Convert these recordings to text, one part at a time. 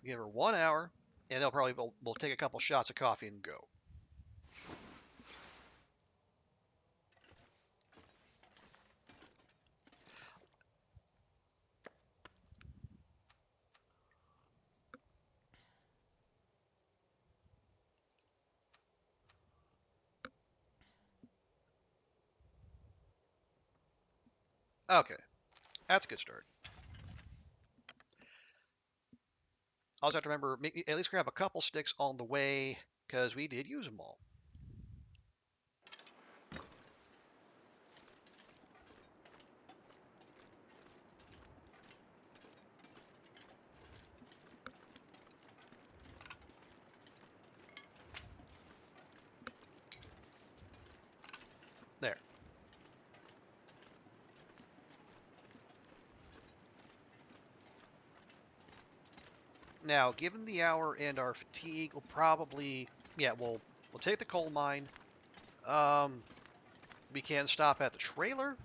Give her 1 hour, and they'll probably we'll take a couple shots of coffee and go. Okay, that's a good start. I also have to remember maybe at least grab a couple sticks on the way because we did use them all. There. Now, given the hour and our fatigue, we'll probably we'll take the coal mine. Um, we can stop at the trailer,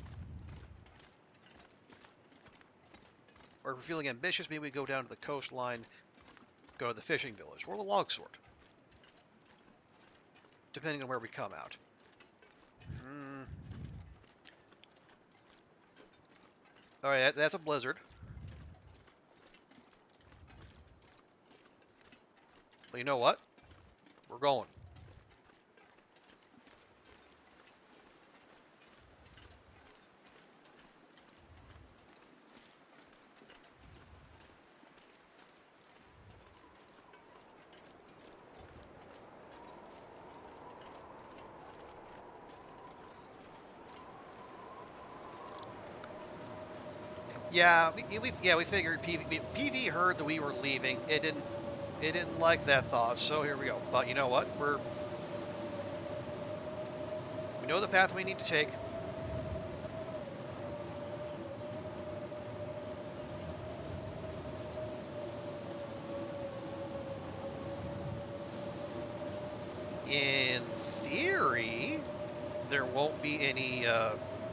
or if we're feeling ambitious, maybe we go down to the coastline, go to the fishing village, or the log sort, depending on where we come out. Mm. All right, that's a blizzard. But you know what? We're going. Yeah, we figured PV heard that we were leaving. It didn't like that thought, so here we go. But you know what? We know the path we need to take. In theory, there won't be any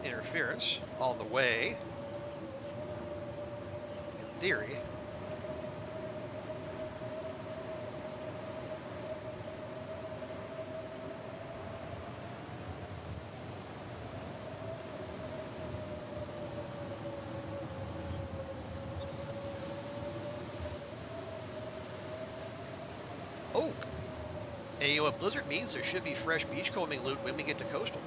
interference on the way. In theory. Oh, and you know what Blizzard means? There should be fresh beachcombing loot when we get to coastal.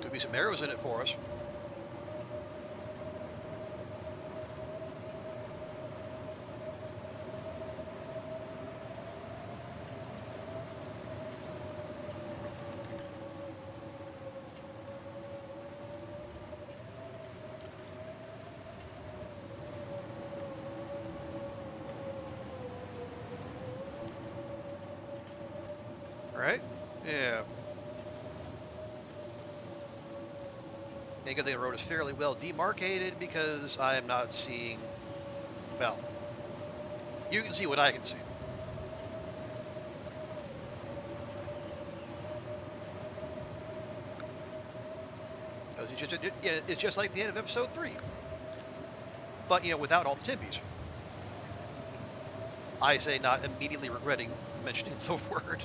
Could be some arrows in it for us. Right? Yeah. I think the road is fairly well demarcated because I am not seeing. Well, you can see what I can see. It's just like the end of episode 3. But, without all the Timbies. I say not immediately regretting mentioning the word.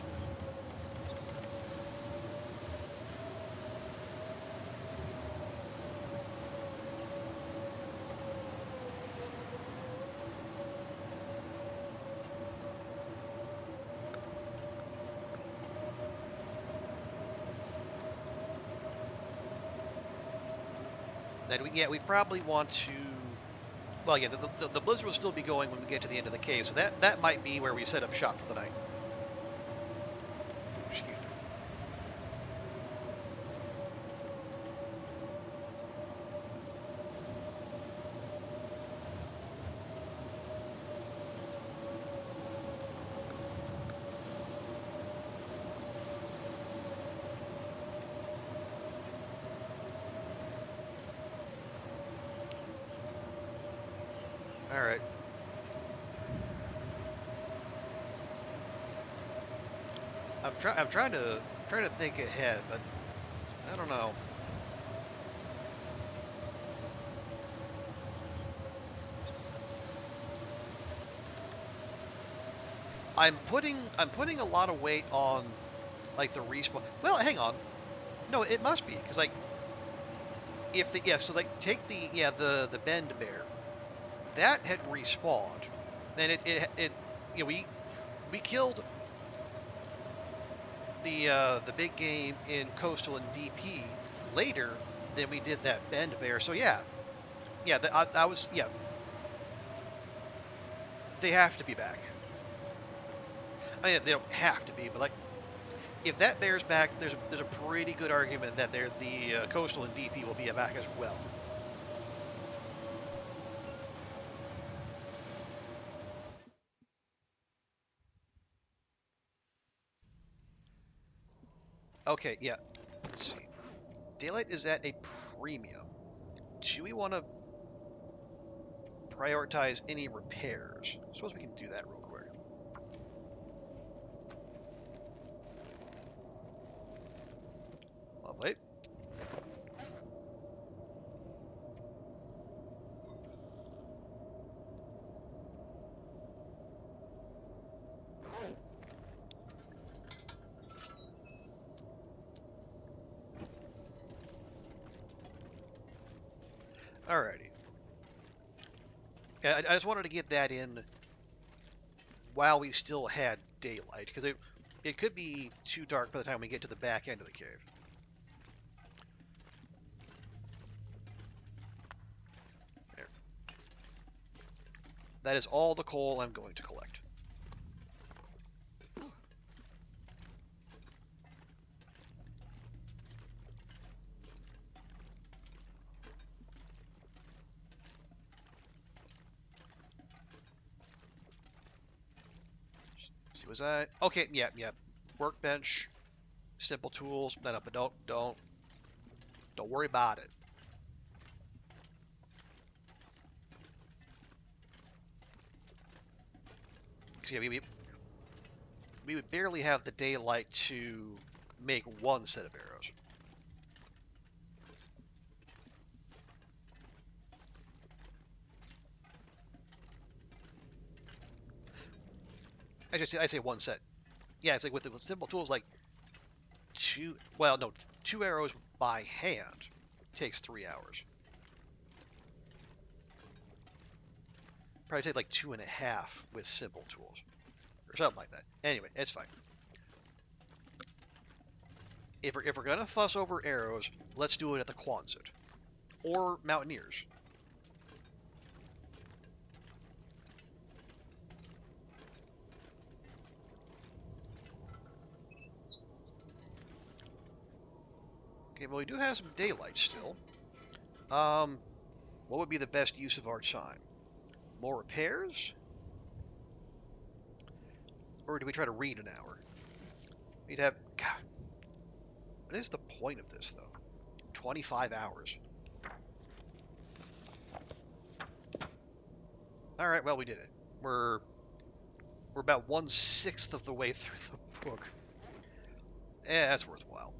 Then we probably want to. Well, yeah, the blizzard will still be going when we get to the end of the cave, so that might be where we set up shop for the night. Excuse me. All right. I'm trying to think ahead, but I don't know. I'm putting a lot of weight on like the respawn. Well, hang on. No, it must be because like if the so like take the bend bear that had respawned, then it we killed the big game in coastal and DP later than we did that bend bear. So yeah, I was they have to be back. I mean, they don't have to be, but like if that bear's back, there's a pretty good argument that the coastal and DP will be back as well. Okay, yeah. Let's see. Daylight is at a premium. Do we want to prioritize any repairs? Suppose we can do that real quick. Lovely. Alrighty. Yeah, I just wanted to get that in while we still had daylight, because it could be too dark by the time we get to the back end of the cave. There. That is all the coal I'm going to collect. See, was that okay? Yeah. Workbench, simple tools. No, but don't worry about it. Because yeah, we would barely have the daylight to make one set of arrows. I say one set. Yeah, it's like with the simple tools, like two. Well, no, two arrows by hand takes 3 hours. Probably take like 2.5 with simple tools or something like that. Anyway, it's fine. If we're gonna fuss over arrows, let's do it at the Quonset or Mountaineers. Okay, well we do have some daylight still. Um, what would be the best use of our time? More repairs, or do we try to read an hour? We'd have. God, what is the point of this though? 25 hours. All right, well we did it. We're about 1/6 of the way through the book. That's worthwhile.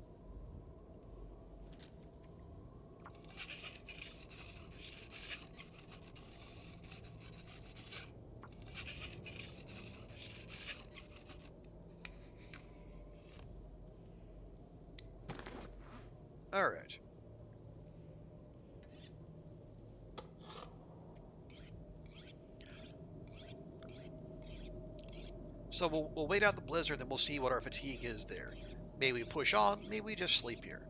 All right. So we'll wait out the blizzard and we'll see what our fatigue is there. Maybe we push on, maybe we just sleep here.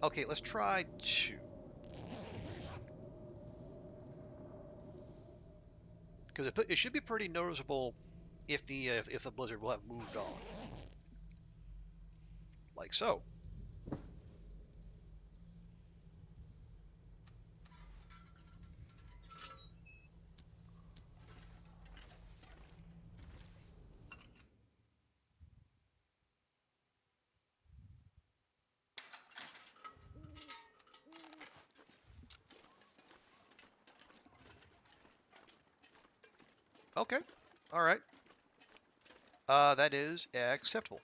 Okay, let's try 2. Because it should be pretty noticeable if the blizzard will have moved on. Like so. Okay. All right. That is acceptable.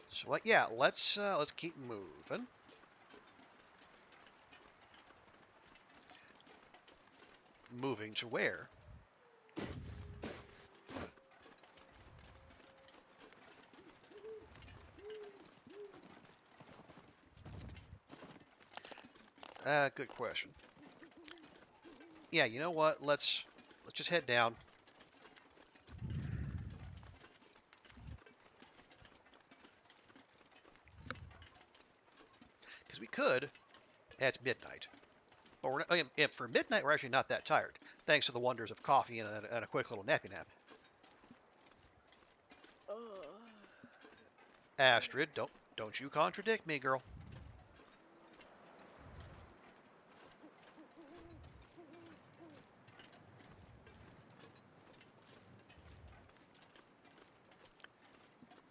So what? Yeah, let's keep moving. Moving to where? Good question. Yeah, you know what? Let's just head down. Because we could. It's midnight. But for midnight, we're actually not that tired, thanks to the wonders of coffee and a quick little nappy nap. Astrid, don't you contradict me, girl.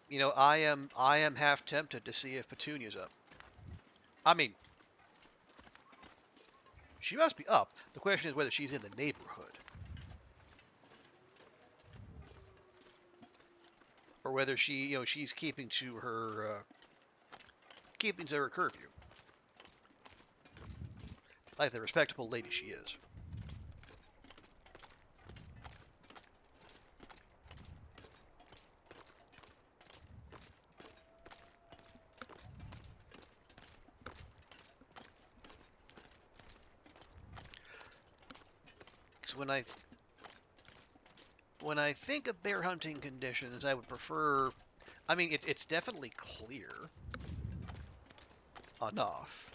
You know, I am half tempted to see if Petunia's up. I mean, she must be up. The question is whether she's in the neighborhood, or whether she's keeping to her curfew, like the respectable lady she is. Because when I think of bear hunting conditions, I would prefer. I mean, it's definitely clear enough.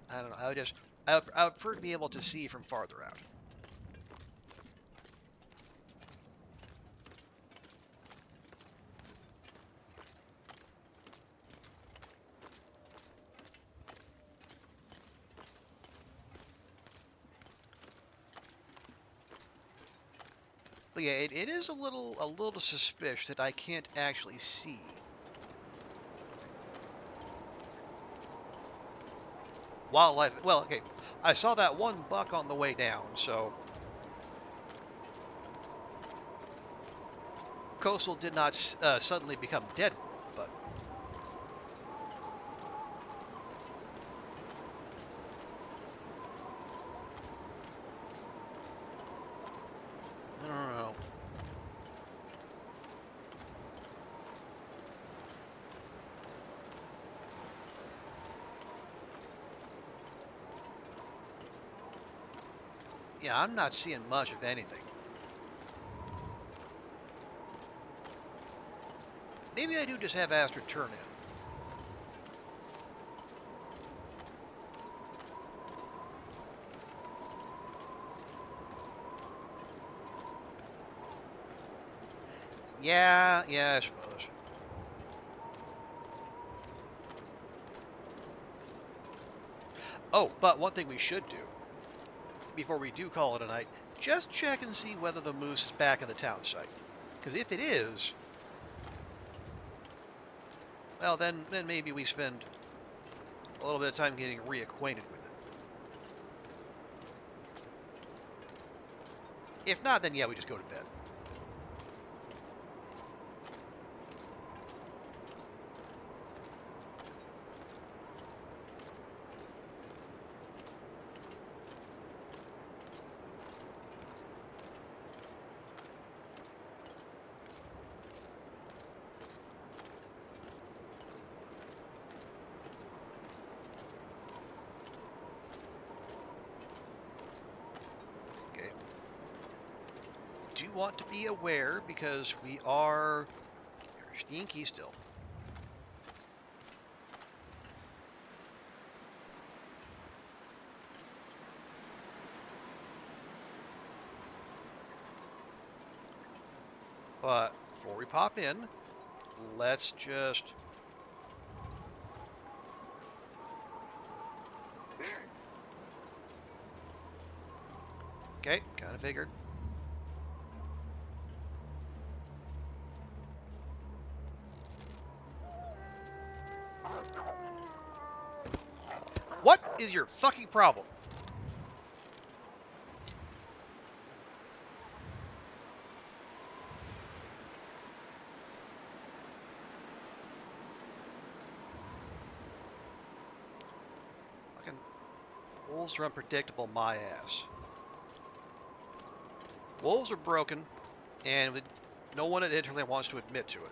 I don't know. I would prefer to be able to see from farther out. But yeah, it is a little suspicious that I can't actually see. Wildlife. Well, okay, I saw that one buck on the way down, so Coastal did not suddenly become dead. But I don't know. Yeah, I'm not seeing much of anything. Maybe I do just have Astrid turn in. Yeah, I suppose. Oh, but one thing we should do before we do call it a night, just check and see whether the moose is back in the town site. Because if it is, well, then maybe we spend a little bit of time getting reacquainted with it. If not, then yeah, we just go to bed. Okay. Do want to be aware because we are stinky still. But before we pop in, let's just... Okay, kind of figured. What is your fucking problem? Fucking wolves are unpredictable, my ass. Wolves are broken, and no one at Interland wants to admit to it.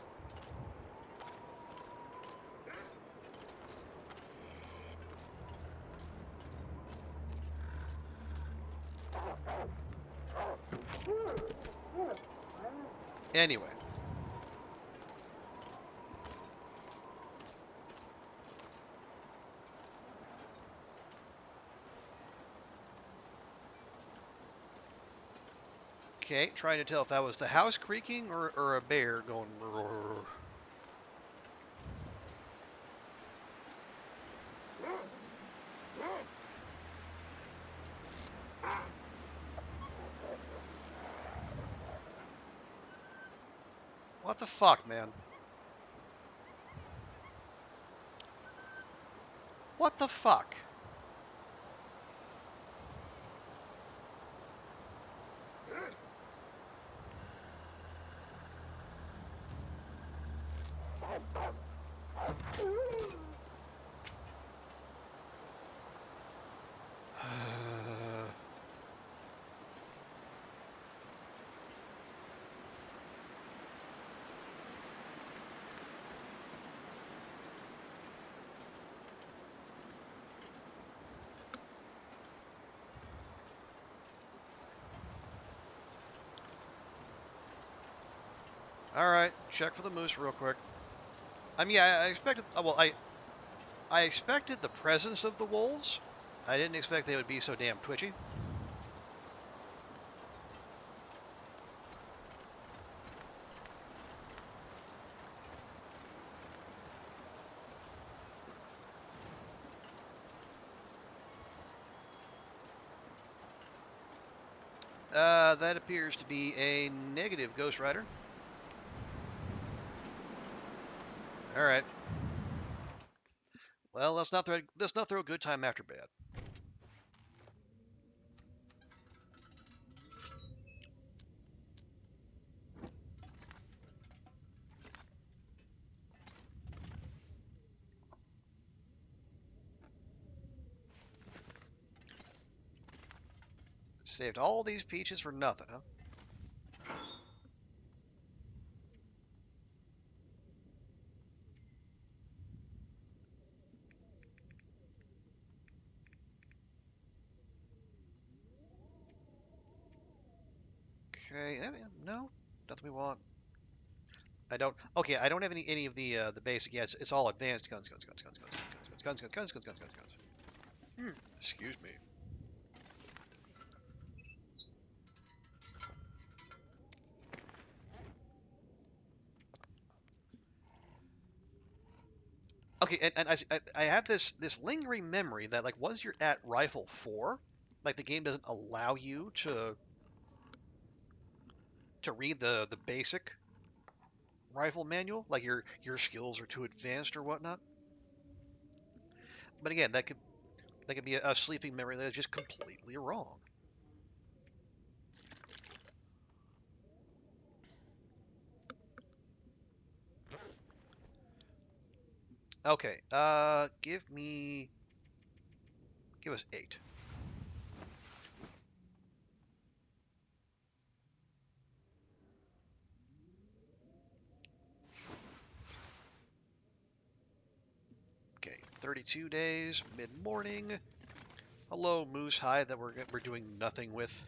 Anyway. Okay, trying to tell if that was the house creaking or a bear going... What the fuck, man? What the fuck? All right, check for the moose real quick. I mean, I expected. Well, I expected the presence of the wolves. I didn't expect they would be so damn twitchy. That appears to be a negative, Ghost Rider. All right. Well, let's not throw a good time after bad. Saved all these peaches for nothing, huh? Okay, no, nothing we want. I don't. Okay, I don't have any of the basic. Yeah, it's all advanced guns. Excuse me. Okay, and I have this lingering memory that like once you're at rifle 4, like the game doesn't allow you to read the basic rifle manual, like your skills are too advanced or whatnot. But again, that could be a sleeping memory that is just completely wrong. Okay, give us 8. Okay, 32 days, mid-morning. Hello, moose hide that we're doing nothing with.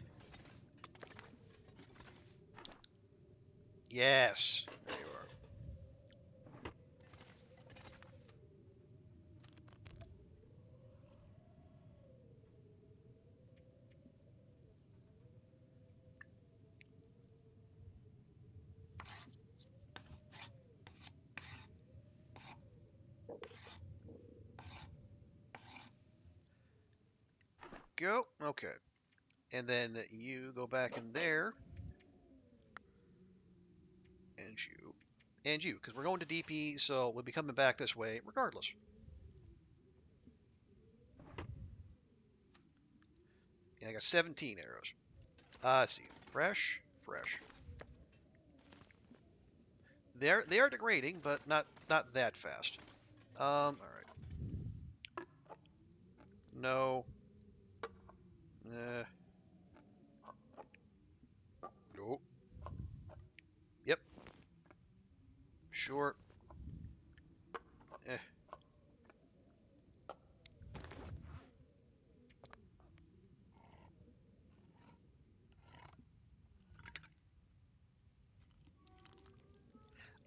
Yes, there you are. go. Okay. And then you go back in there. And you. And you. Because we're going to DP, so we'll be coming back this way regardless. And I got 17 arrows. Let's see. Fresh. Fresh. They are degrading, but not that fast. All right. No. Nope. Yep. Sure. Eh.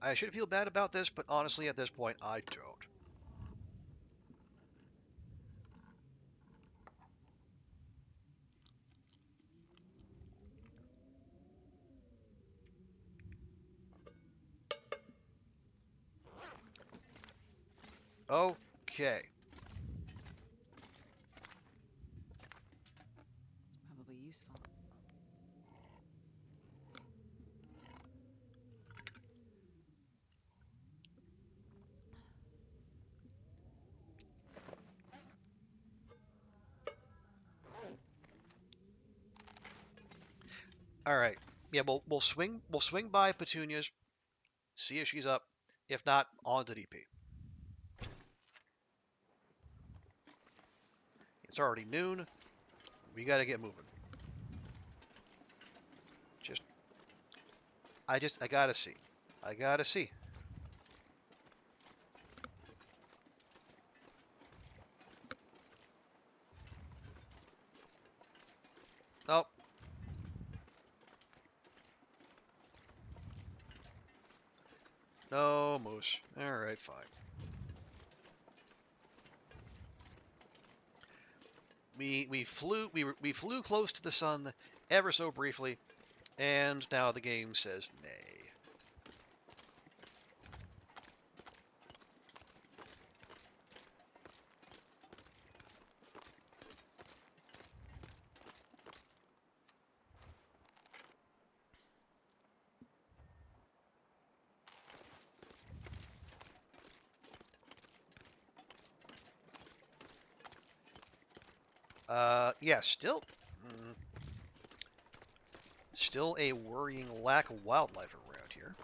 I should feel bad about this, but honestly, at this point, I don't. Okay. Probably useful. All right. Yeah, we'll swing by Petunia's, see if she's up. If not, on to DP. It's already noon. We gotta get moving. Just I gotta see. I gotta see. Oh, no moose. All right, fine. We flew close to the sun ever so briefly, and now the game says nay. Yeah, still a worrying lack of wildlife around here.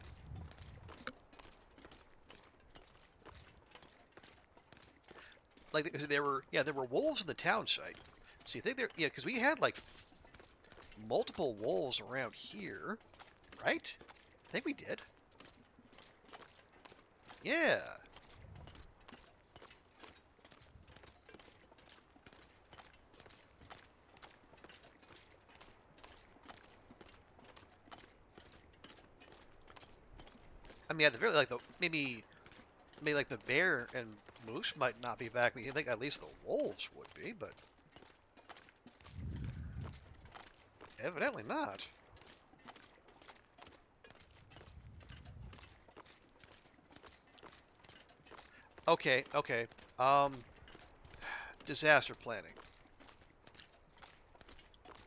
Like there were wolves in the town site. So you think because we had like multiple wolves around here, right? I think we did. Yeah. I mean, at the very like the maybe like the bear and moose might not be back. I think at least the wolves would be, but evidently not. Okay, okay. Um, disaster planning.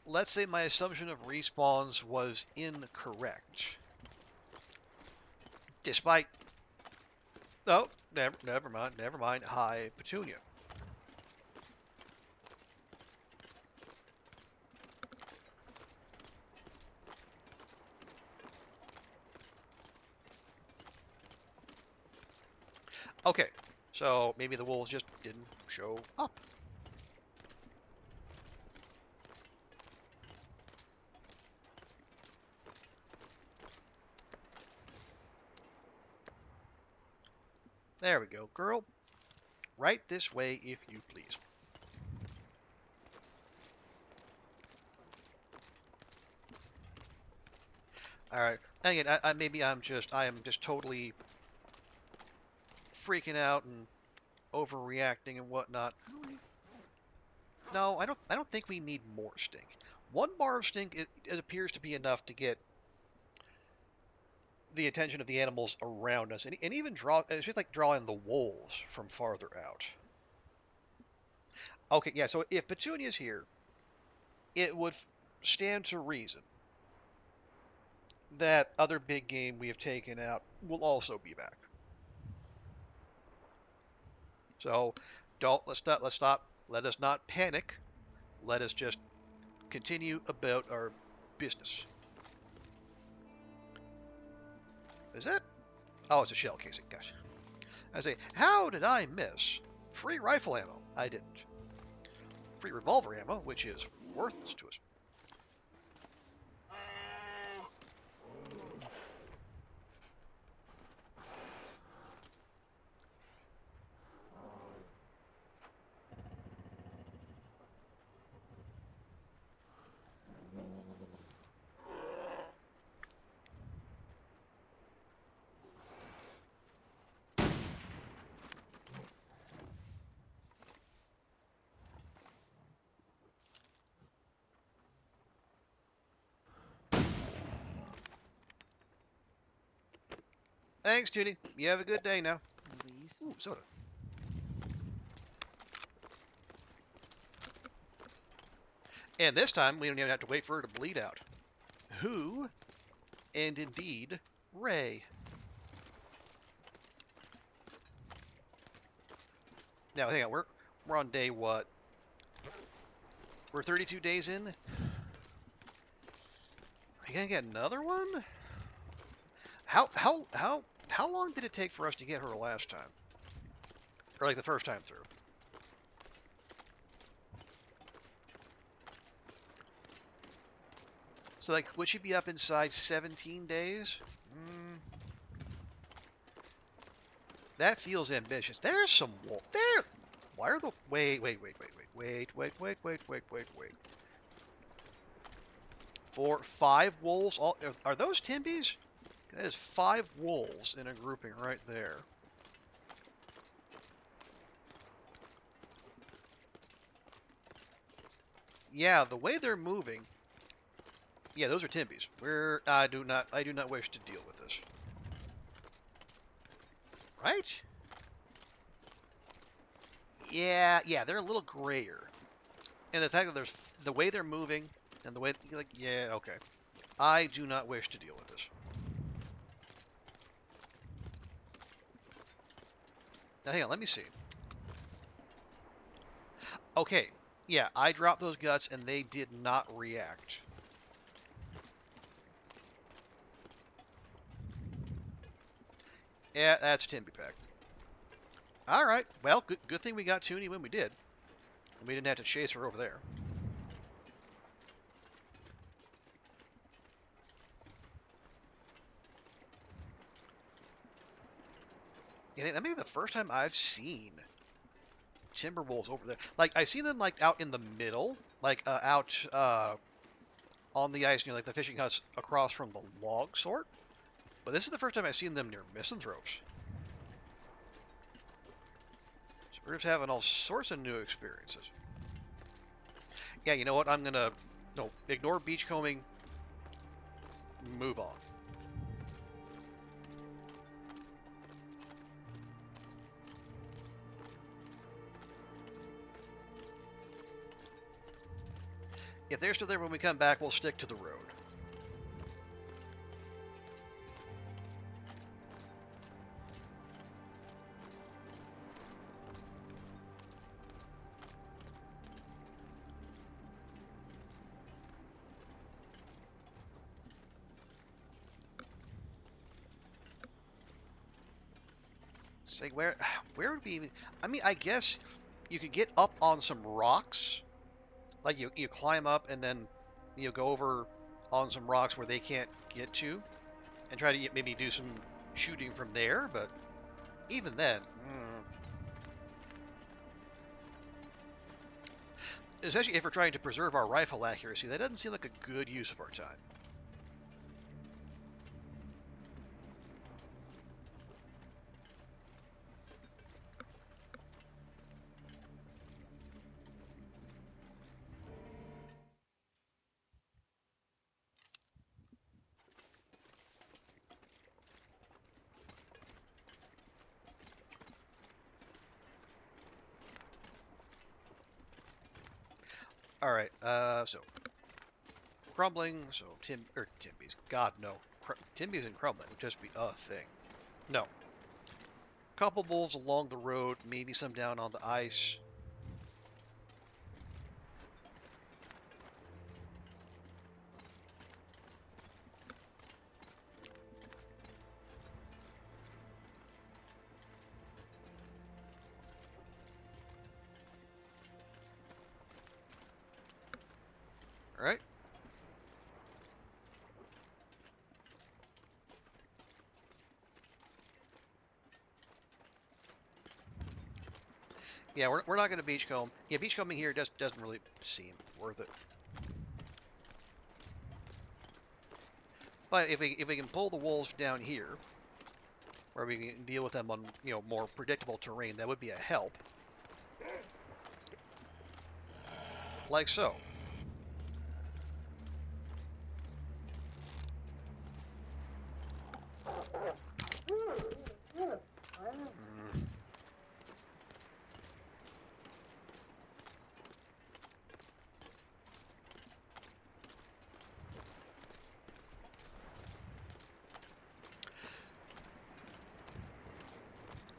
Let's say my assumption of respawns was incorrect. Despite oh, never mind. Hi, Petunia. Okay, so maybe the wolves just didn't show up. There we go, girl. Right this way, if you please. All right. Again, I am just totally freaking out and overreacting and whatnot. No, I don't think we need more stink. One bar of stink it appears to be enough to get the attention of the animals around us, and even draw. It's just like drawing the wolves from farther out. Okay, yeah. So if Petunia's here, it would stand to reason that other big game we have taken out will also be back. So let's stop. Let us not panic. Let us just continue about our business. Is that? Oh, it's a shell casing. Gosh. I say, how did I miss free rifle ammo? I didn't. Free revolver ammo, which is worthless to us. Thanks, Judy. You have a good day now. Ooh, soda. And this time, we don't even have to wait for her to bleed out. Who, and indeed, Ray. Now, hang on. We're on day what? We're 32 days in. Are you gonna get another one? How long did it take for us to get her last time? Or like the first time through? So like, would she be up inside 17 days? That feels ambitious. There's some wolf there. Why are the wait? For 5 wolves? All are those Timbies? That is 5 wolves in a grouping right there. Yeah, the way they're moving. Yeah, those are Timbies. I do not wish to deal with this. Right? Yeah, they're a little grayer. And the fact that there's the way they're moving and the way like yeah, okay. I do not wish to deal with this. Now hang on, let me see. Okay, yeah, I dropped those guts and they did not react. Yeah, that's Timby Pack. All right, well, good thing we got Toonie when we did. And we didn't have to chase her over there. Yeah, that may be the first time I've seen Timberwolves over there. Like, I've seen them, like, out in the middle. Like, out on the ice near, like, the fishing huts across from the log sort. But this is the first time I've seen them near misanthropes. So we're just having all sorts of new experiences. Yeah, you know what? I'm gonna ignore beachcombing. Move on. If they're still there when we come back, we'll stick to the road. Say where would be? I mean, I guess you could get up on some rocks. Like you climb up and then you go over on some rocks where they can't get to, and try to maybe do some shooting from there. But even then, especially if we're trying to preserve our rifle accuracy, that doesn't seem like a good use of our time. All right, so crumbling, so Timbies. God, no. Timbies and crumbling would just be a thing. No. Couple wolves along the road, maybe some down on the ice. All right. Yeah, we're not going to beachcomb. Yeah, beachcombing here doesn't really seem worth it. But if we can pull the wolves down here, where we can deal with them on more predictable terrain, that would be a help. Like so. Mm.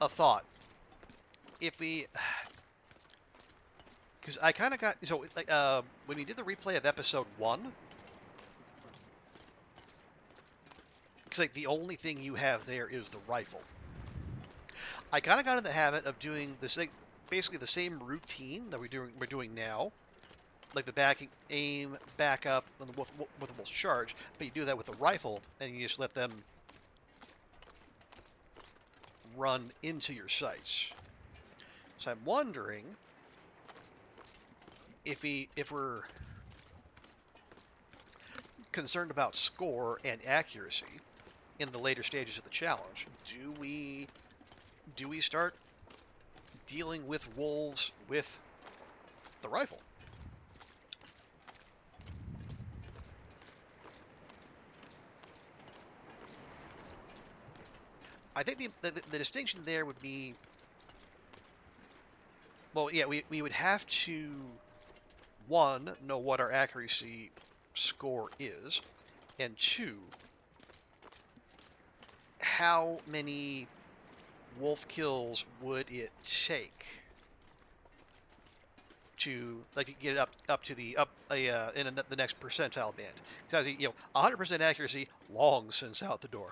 A thought. If we, because I kind of got so like when we did the replay of episode 1, because like the only thing you have there is the rifle. I kind of got in the habit of doing this thing, basically the same routine that we're doing now, like the back aim, back up with the wolf's charge, but you do that with the rifle and you just let them run into your sights. So I'm wondering if we're concerned about score and accuracy in the later stages of the challenge, do we start dealing with wolves with the rifle? I think the distinction there would be, well, yeah, we would have to, one, know what our accuracy score is, and two, how many wolf kills would it take to get it up to the the next percentile band? Because 100% accuracy long since out the door.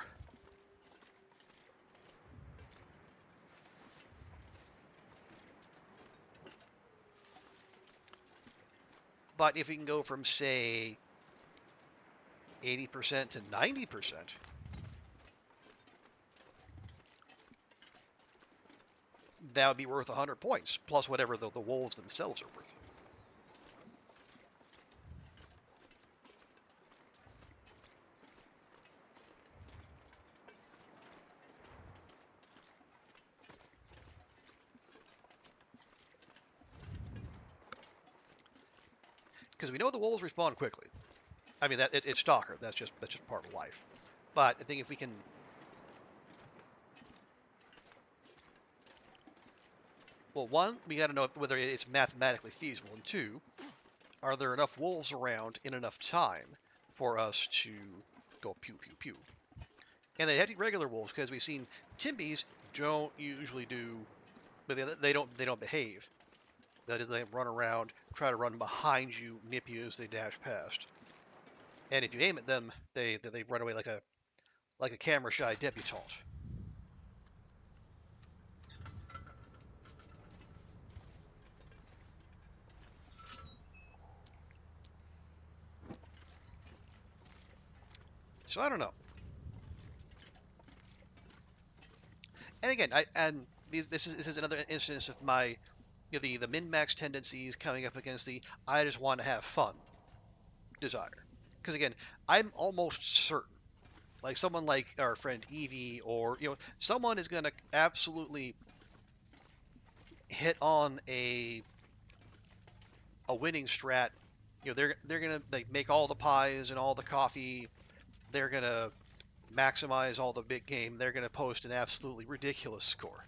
But if we can go from say 80% to 90%, that would be worth 100 points plus whatever the wolves themselves are worth. Because we know the wolves respawn quickly. I mean, it's Stalker. That's just part of life. But I think if we can, well, one, we got to know whether it's mathematically feasible, and two, are there enough wolves around in enough time for us to go pew pew pew? And they have to be regular wolves because we've seen Timbies don't usually do, but they don't behave. That is, they run around, try to run behind you, nip you as they dash past. And if you aim at them, they run away like a camera shy debutante. So I don't know. And again, this is another instance of my the min max tendencies coming up against the I just want to have fun desire. Because again, I'm almost certain, like someone like our friend Evie, or someone is going to absolutely hit on a winning strat. They're gonna make all the pies and all the coffee. They're gonna maximize all the big game. They're gonna post an absolutely ridiculous score.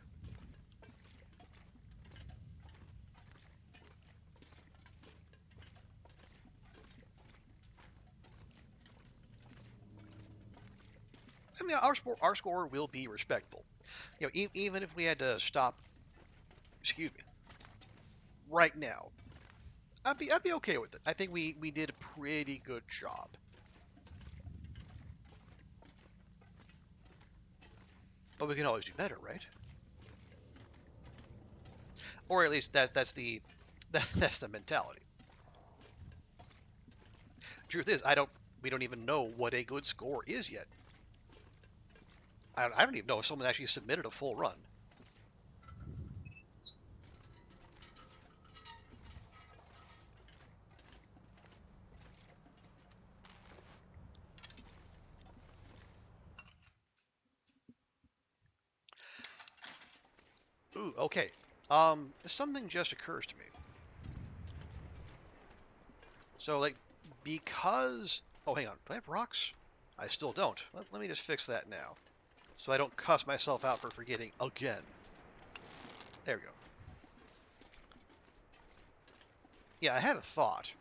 I mean, our score will be respectable. You know, even if we had to stop, excuse me, right now, I'd be okay with it. I think we did a pretty good job. But we can always do better, right? Or at least that's the that's the mentality. Truth is, we don't even know what a good score is yet. I don't even know if someone actually submitted a full run. Ooh, okay. Something just occurs to me. So, like, because... Oh, hang on. Do I have rocks? I still don't. Let me just fix that now. So I don't cuss myself out for forgetting again. There we go. Yeah, I had a thought.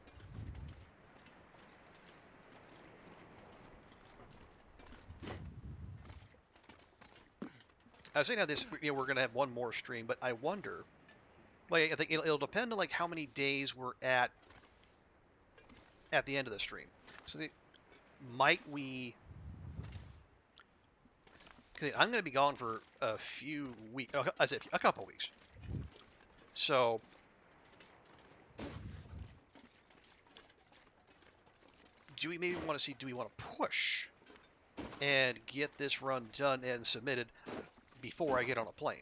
I was saying how this, we're going to have one more stream, but I wonder... Like, I think it'll depend on, like, how many days we're at the end of the stream. So, might we... Cause I'm going to be gone for a few weeks. I said a couple weeks. So, do we maybe want to see, do we want to push and get this run done and submitted before I get on a plane?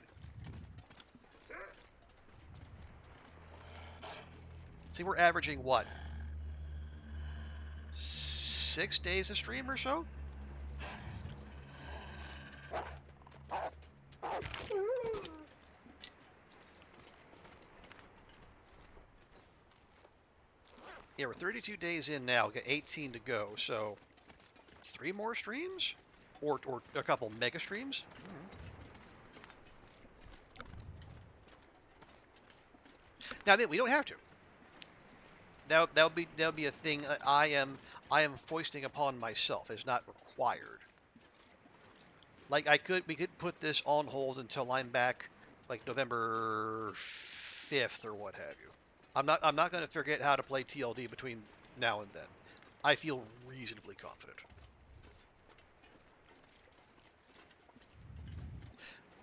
See, we're averaging what? 6 days a stream or so? Yeah, we're 32 days in now. We've got 18 to go. So, 3 more streams? Or a couple mega streams? Now, I mean, we don't have to. That'll be a thing that I am foisting upon myself. It's not required. Like we could put this on hold until I'm back, like November 5th or what have you. I'm not going to forget how to play TLD between now and then. I feel reasonably confident.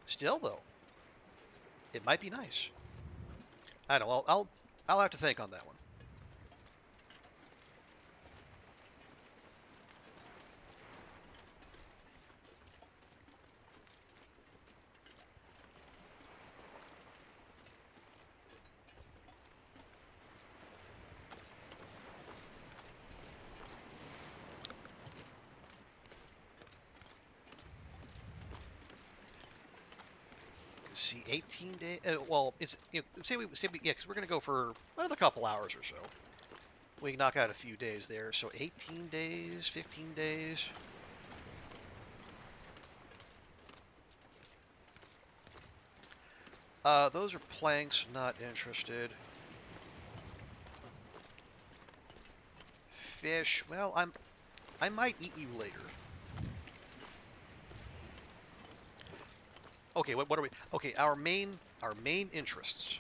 Still though, it might be nice. I don't know. I'll have to think on that one. See, 18 days. Well, it's say we yeah, because we're gonna go for another couple hours or so. We can knock out a few days there. So 18 days, 15 days. Those are planks. Not interested. Fish. Well, I might eat you later. Okay, what are we? Okay, our main interests.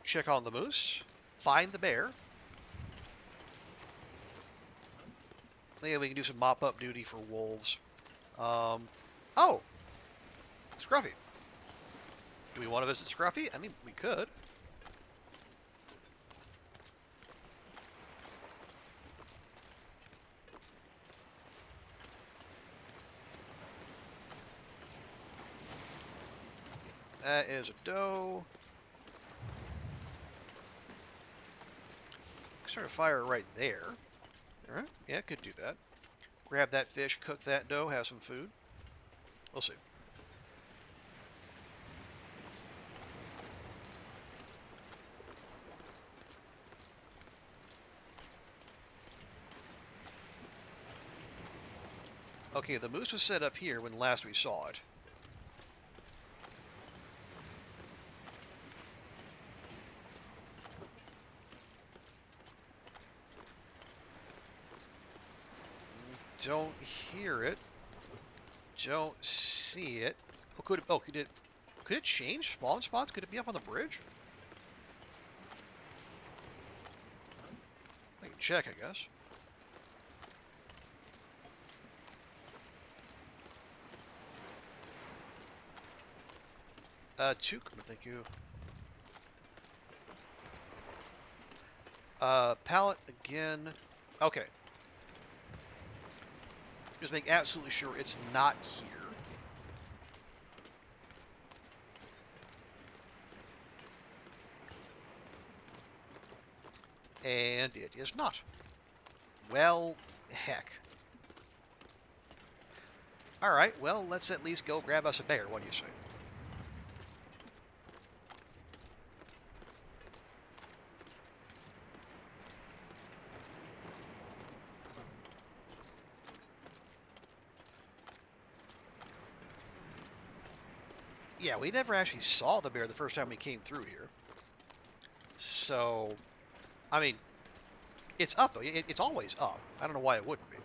Check on the moose. Find the bear. Yeah, we can do some mop-up duty for wolves. Oh! Scruffy. Do we want to visit Scruffy? I mean, we could. That is a doe. Start a fire right there. Alright, yeah, could do that. Grab that fish, cook that doe, have some food. We'll see. Okay, the moose was set up here when last we saw it. Don't hear it. Don't see it. Oh, could it? Oh, could it change spawn spots? Could it be up on the bridge? I can check, I guess. Two. Thank you. Pallet again. Okay. Just make absolutely sure it's not here. And it is not. Well, heck. Alright, well, let's at least go grab us a bear. What do you say? Yeah, we never actually saw the bear the first time we came through here. So, I mean, it's up, though. It's always up. I don't know why it wouldn't be.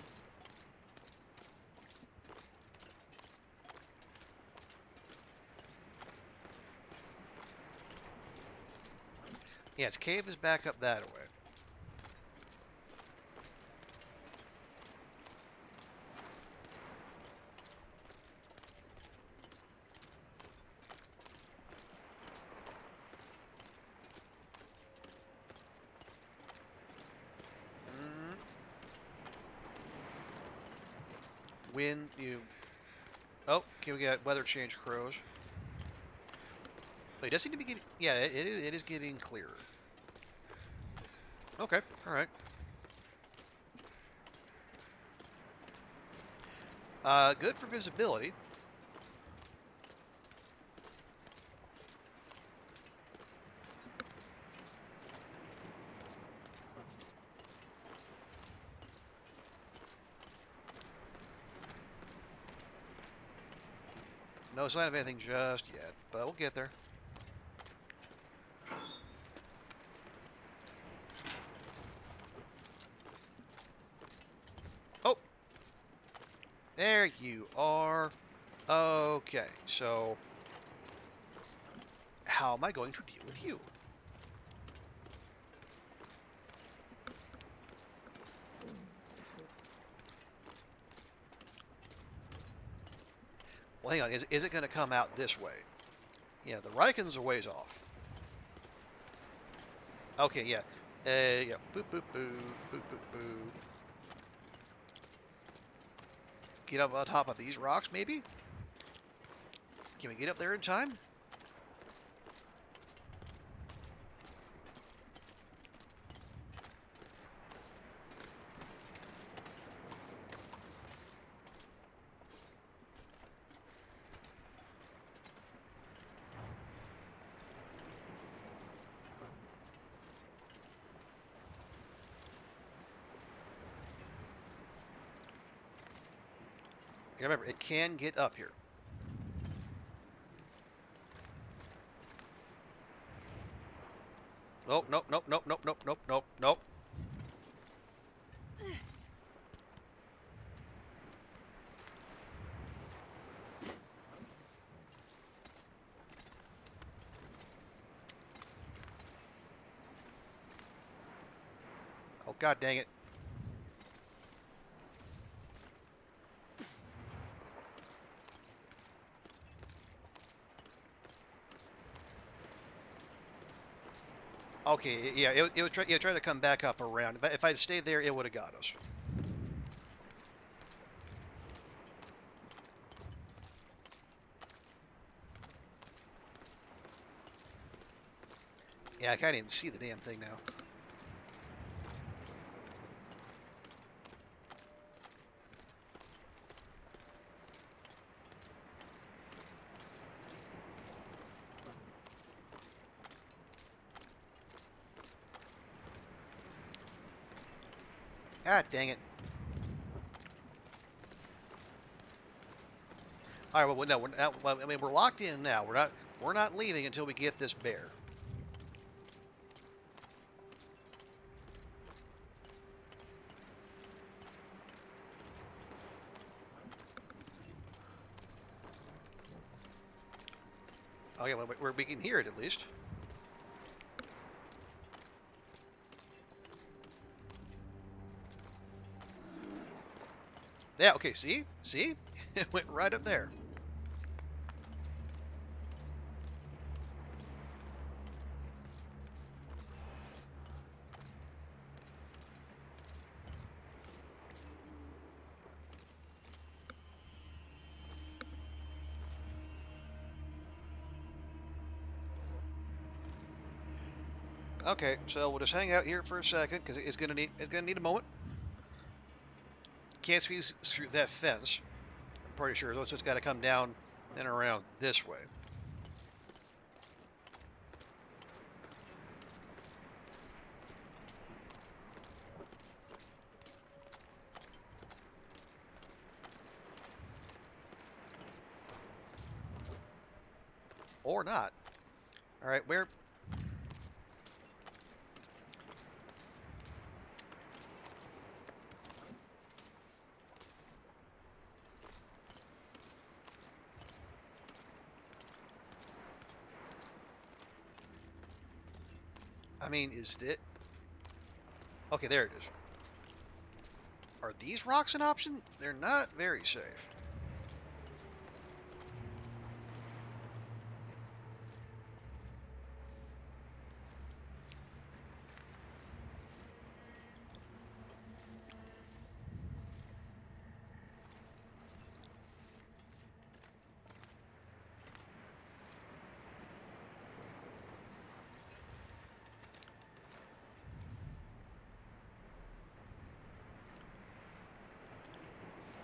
Yeah, its cave is back up that way. When you... Oh, okay, we got weather change crows. But it does seem to be getting... Yeah, it is getting clearer. Okay, alright. Good for visibility. No sign of anything just yet, but we'll get there. Oh! There you are. Okay, so... How am I going to deal with you? Well, hang on. Is it going to come out this way? Yeah, the Rikens are ways off. Okay, yeah. Yeah. Boop, boop, boo. Boop, boop, boo. Get up on top of these rocks, maybe? Can we get up there in time? Remember, it can get up here. Nope, nope, nope, nope, nope, nope, nope, nope, nope. Oh, god dang it. Okay, yeah, it was trying to come back up around. If I'd stayed there, it would have got us. Yeah, I can't even see the damn thing now. Ah, dang it. All right, well, no, well, I mean, we're locked in now. We're not leaving until we get this bear. Oh yeah, where we can hear it at least. Yeah, okay, see? See? It went right up there. Okay, so we'll just hang out here for a second because it's gonna need a moment. Can't squeeze through that fence. I'm pretty sure it's just got to come down and around this way. Or not. All right, where? I mean, is it? Okay, there it is. Are these rocks an option? They're not very safe.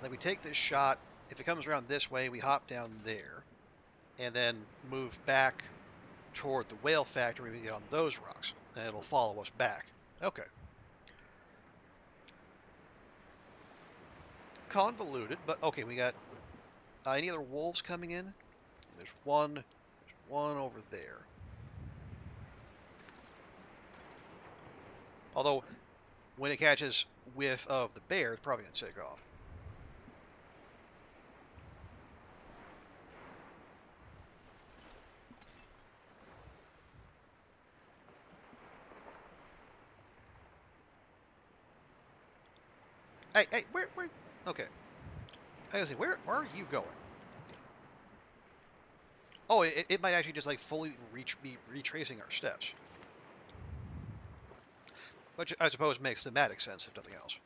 Like we take this shot. If it comes around this way, we hop down there, and then move back toward the whale factory. We get on those rocks, and it'll follow us back. Okay. Convoluted, but okay. We got any other wolves coming in? There's one over there. Although when it catches whiff of the bear, it's probably gonna take off. Hey, where? Okay. I was gonna say, where are you going? Oh, it might actually just like fully be retracing our steps, which I suppose makes thematic sense if nothing else.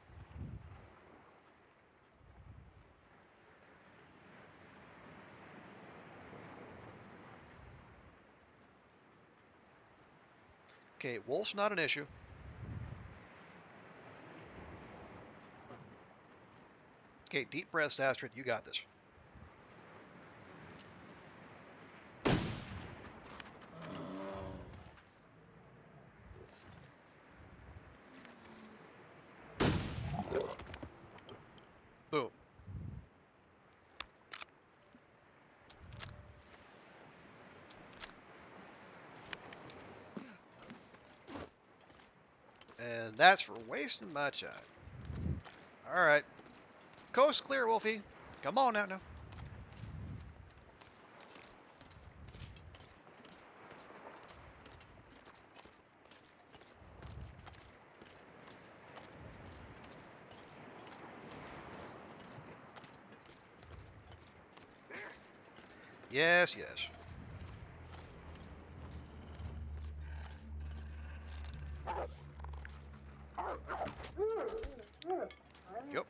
Okay, wolf's not an issue. Okay, deep breaths, Astrid. You got this. Boom. And that's for wasting my time. All right. Coast clear, Wolfie. Come on out now. Yes, yes. Yep.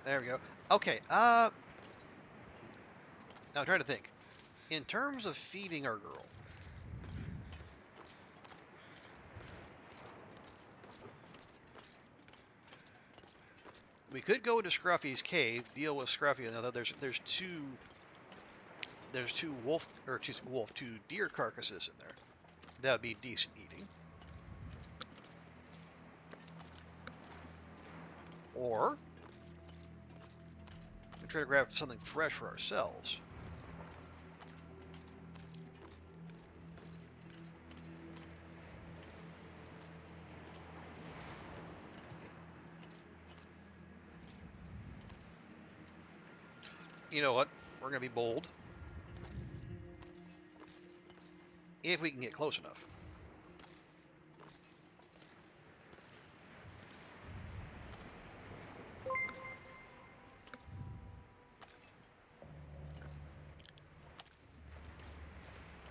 There we go. Okay, now I'm trying to think. In terms of feeding our girl, we could go into Scruffy's cave, deal with Scruffy. Now there's two two deer carcasses in there. That would be decent eating. Or we try to grab something fresh for ourselves. You know what? We're gonna be bold. If we can get close enough.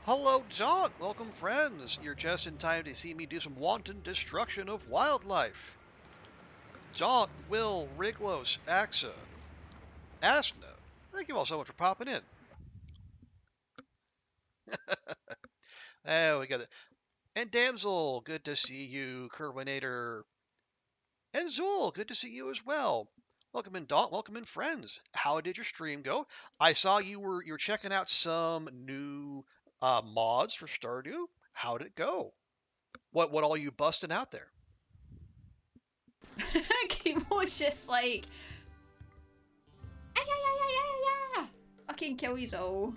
Hello, John! Welcome, friends! You're just in time to see me do some wanton destruction of wildlife. John, Will, Riglos, Axa, Asna, thank you all so much for popping in. Oh, we got it. And Damsel, good to see you. Kerwinator. And Zool, good to see you as well. Welcome in, Daunt. Welcome in, friends. How did your stream go? I saw you're checking out some new mods for Stardew. How did it go? What all you busting out there? Game was just like, yeah. Fucking kill you all.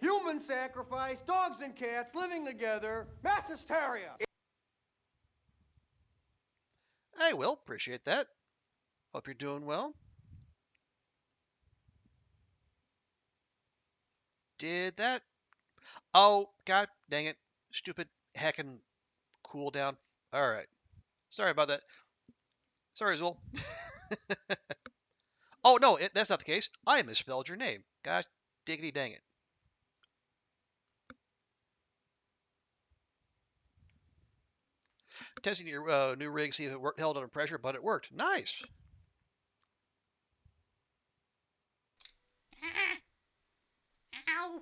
Human sacrifice, dogs and cats living together, mass hysteria. Hey, Will, appreciate that. Hope you're doing well. Did that? Oh, god dang it. Stupid heckin' cooldown. Alright. Sorry about that. Sorry, Zool. Oh, no, that's not the case. I misspelled your name. Gosh diggity dang it. Testing your new rig, see if it held under pressure, but it worked. Nice. Ow!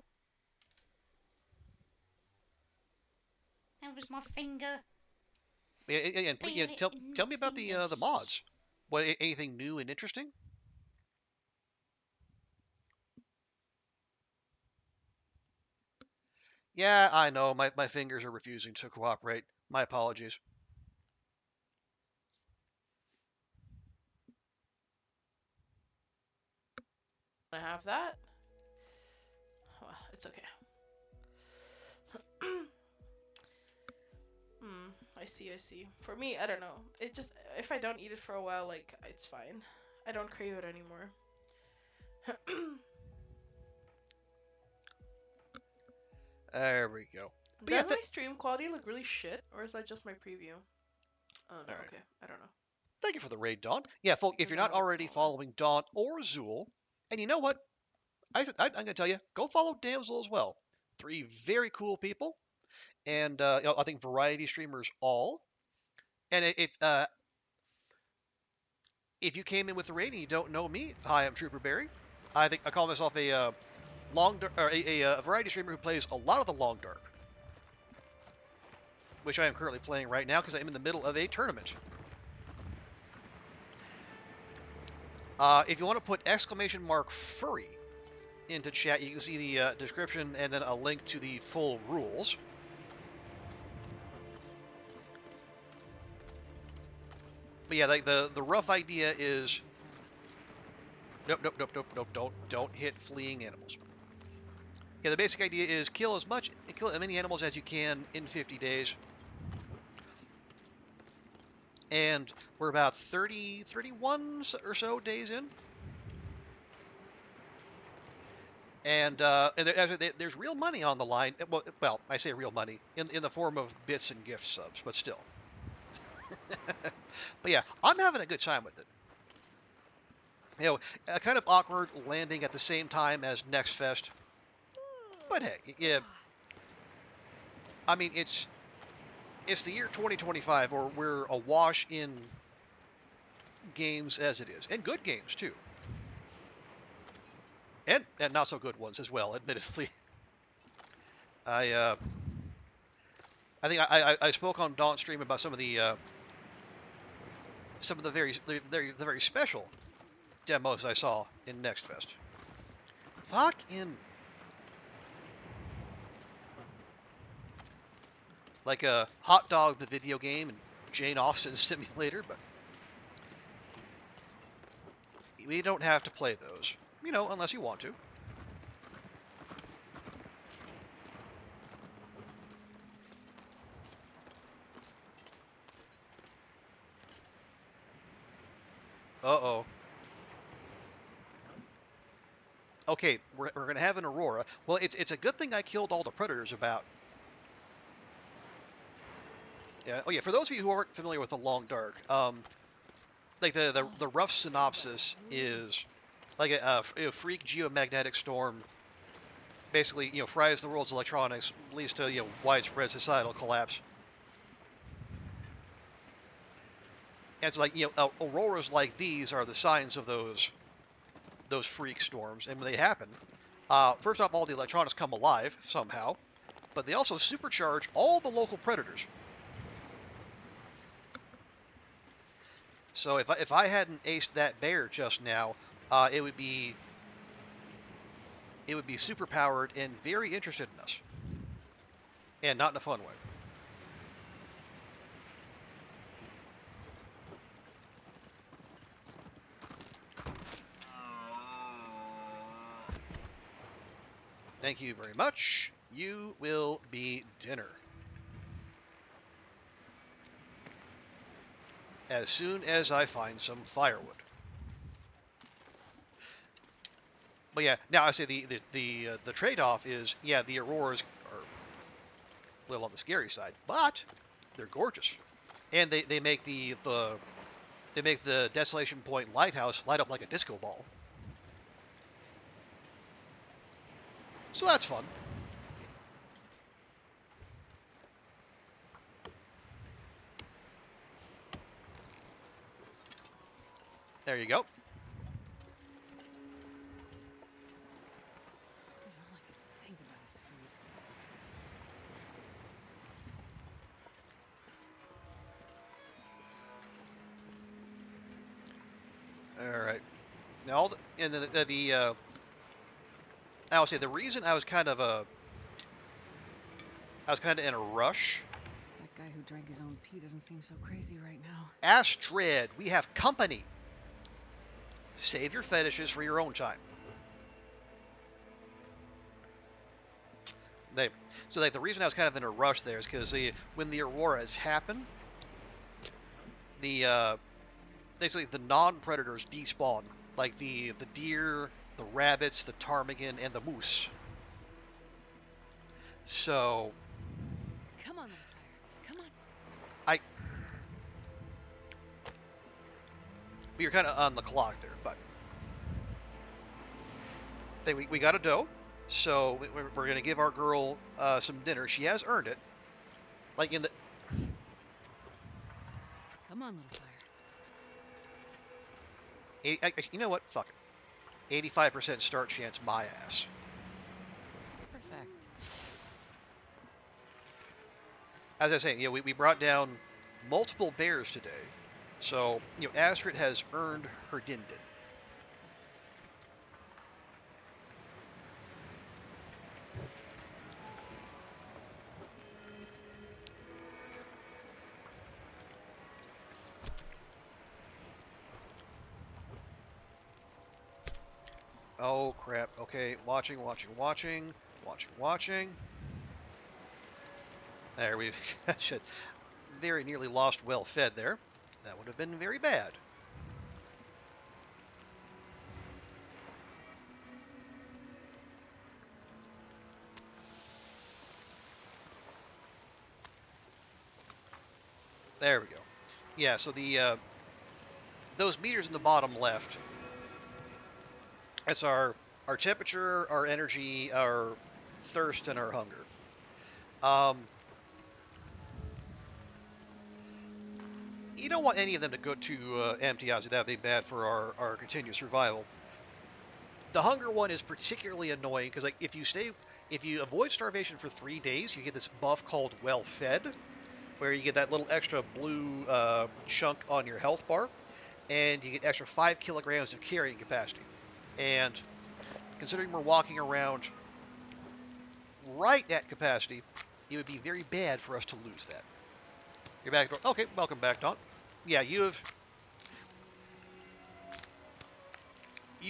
That was my finger. And please, tell me about the mods. What anything new and interesting? Yeah, I know. My fingers are refusing to cooperate. My apologies. I have that. Well, it's okay. I see. For me, I don't know. It just, if I don't eat it for a while, like, it's fine. I don't crave it anymore. There we go. But Does my stream quality look really shit, or is that just my preview? Oh, no, right. okay. I don't know. Thank you for the raid, Dawn. Yeah, folks, if Because you're I not have it already smaller. following Dawn or Zool, and you know what? I'm going to tell you, go follow Damsel as well. 3 very cool people, and I think variety streamers all. And if you came in with the raid and you don't know me, hi, I'm Trooper Barry. I think I call myself a a variety streamer who plays a lot of the Long Dark, which I am currently playing right now because I'm in the middle of a tournament. If you want to put !Furry into chat, you can see the description and then a link to the full rules. But yeah, like the rough idea is nope, don't hit fleeing animals. Yeah, the basic idea is kill as many animals as you can in 50 days. And we're about 31 or so days in. And there's real money on the line. Well, I say real money in the form of bits and gift subs, but still. But yeah, I'm having a good time with it. You know, kind of awkward landing at the same time as Next Fest. But hey, yeah. I mean, it's the year 2025, or we're awash in games as it is, and good games too, and not so good ones as well. Admittedly, I think I spoke on Dawn stream about some of the very special demos I saw in Next Fest. Fucking like a Hot Dog the video game and Jane Austen simulator, but we don't have to play those, unless you want to. Uh-oh. Okay, we're gonna have an Aurora. Well, it's a good thing I killed all the predators about. Yeah. Oh yeah. For those of you who aren't familiar with the Long Dark, like the rough synopsis is like a freak geomagnetic storm basically fries the world's electronics, leads to widespread societal collapse. And it's like auroras like these are the signs of those freak storms, and when they happen, first off, all the electronics come alive somehow, but they also supercharge all the local predators. So if I hadn't aced that bear just now, it would be super powered and very interested in us, and not in a fun way. Thank you very much. You will be dinner. As soon as I find some firewood. But yeah, now I say the trade-off is, yeah, the auroras are a little on the scary side, but they're gorgeous, and they make they make the Desolation Point lighthouse light up like a disco ball. So that's fun. There you go. All right. Now, and I would say the reason I was kind of in a rush. That guy who drank his own pee doesn't seem so crazy right now. Astrid, we have company. Save your fetishes for your own time. So the reason I was kind of in a rush there is because when the auroras happen, basically the non-predators despawn, like the deer, the rabbits, the ptarmigan, and the moose. So Come on, little fire. Come on. you're kind of on the clock there, but we got a doe, so we're gonna give our girl some dinner. She has earned it. Like in the Come on, little fire. you know what? Fuck it. 85% start chance, my ass. Perfect. As I was saying, we brought down multiple bears today, so Astrid has earned her din din. Oh crap. Okay, watching. There we should very nearly lost well fed there. That would have been very bad. There we go. Yeah, so those meters in the bottom left, that's our temperature, our energy, our thirst, and our hunger. You don't want any of them to go to empty. Obviously, that would be bad for our continued survival. The hunger one is particularly annoying because, like, if you avoid starvation for 3 days, you get this buff called well fed, where you get that little extra blue chunk on your health bar, and you get extra 5 kilograms of carrying capacity. And considering we're walking around right at capacity, it would be very bad for us to lose that. You're back, Dawn. Okay, welcome back, Dawn. Yeah, you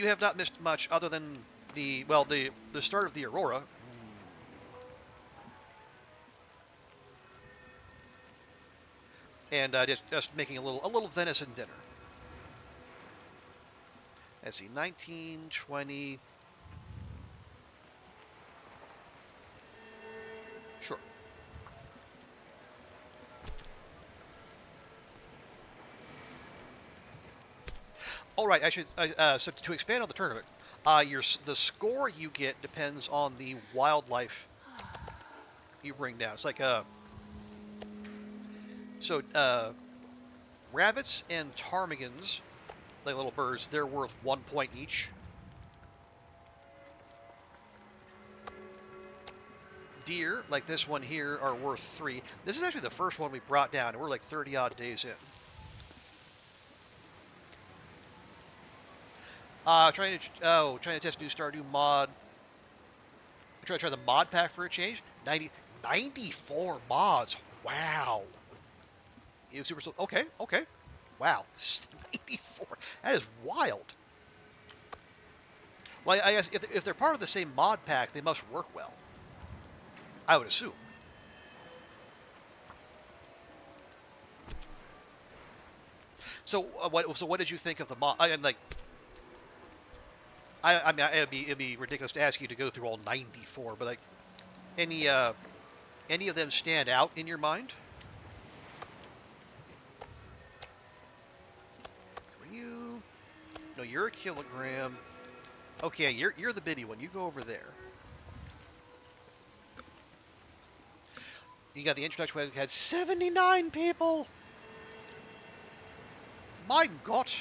have not missed much other than the start of the Aurora. And just making a little venison dinner. Let's see, 19, 20. Sure. All right. So to expand on the tournament, the score you get depends on the wildlife you bring down. It's like so rabbits and ptarmigans, like little birds, they're worth 1 point each. Deer, like this one here, are worth 3. This is actually the first one we brought down, and we're like 30 odd days in. Trying to test new Stardew mod. Try to try the mod pack for a change. 94 mods. Wow. You super okay, okay. Wow. 94. That is wild. Well, I guess if they're part of the same mod pack, they must work well. I would assume. So what did you think of the mod? I mean, it'd be ridiculous to ask you to go through all 94, but like any of them stand out in your mind? So you? No, you're a kilogram. Okay, you're the bitty one. You go over there. You got the introduction where it had 79 people. My God.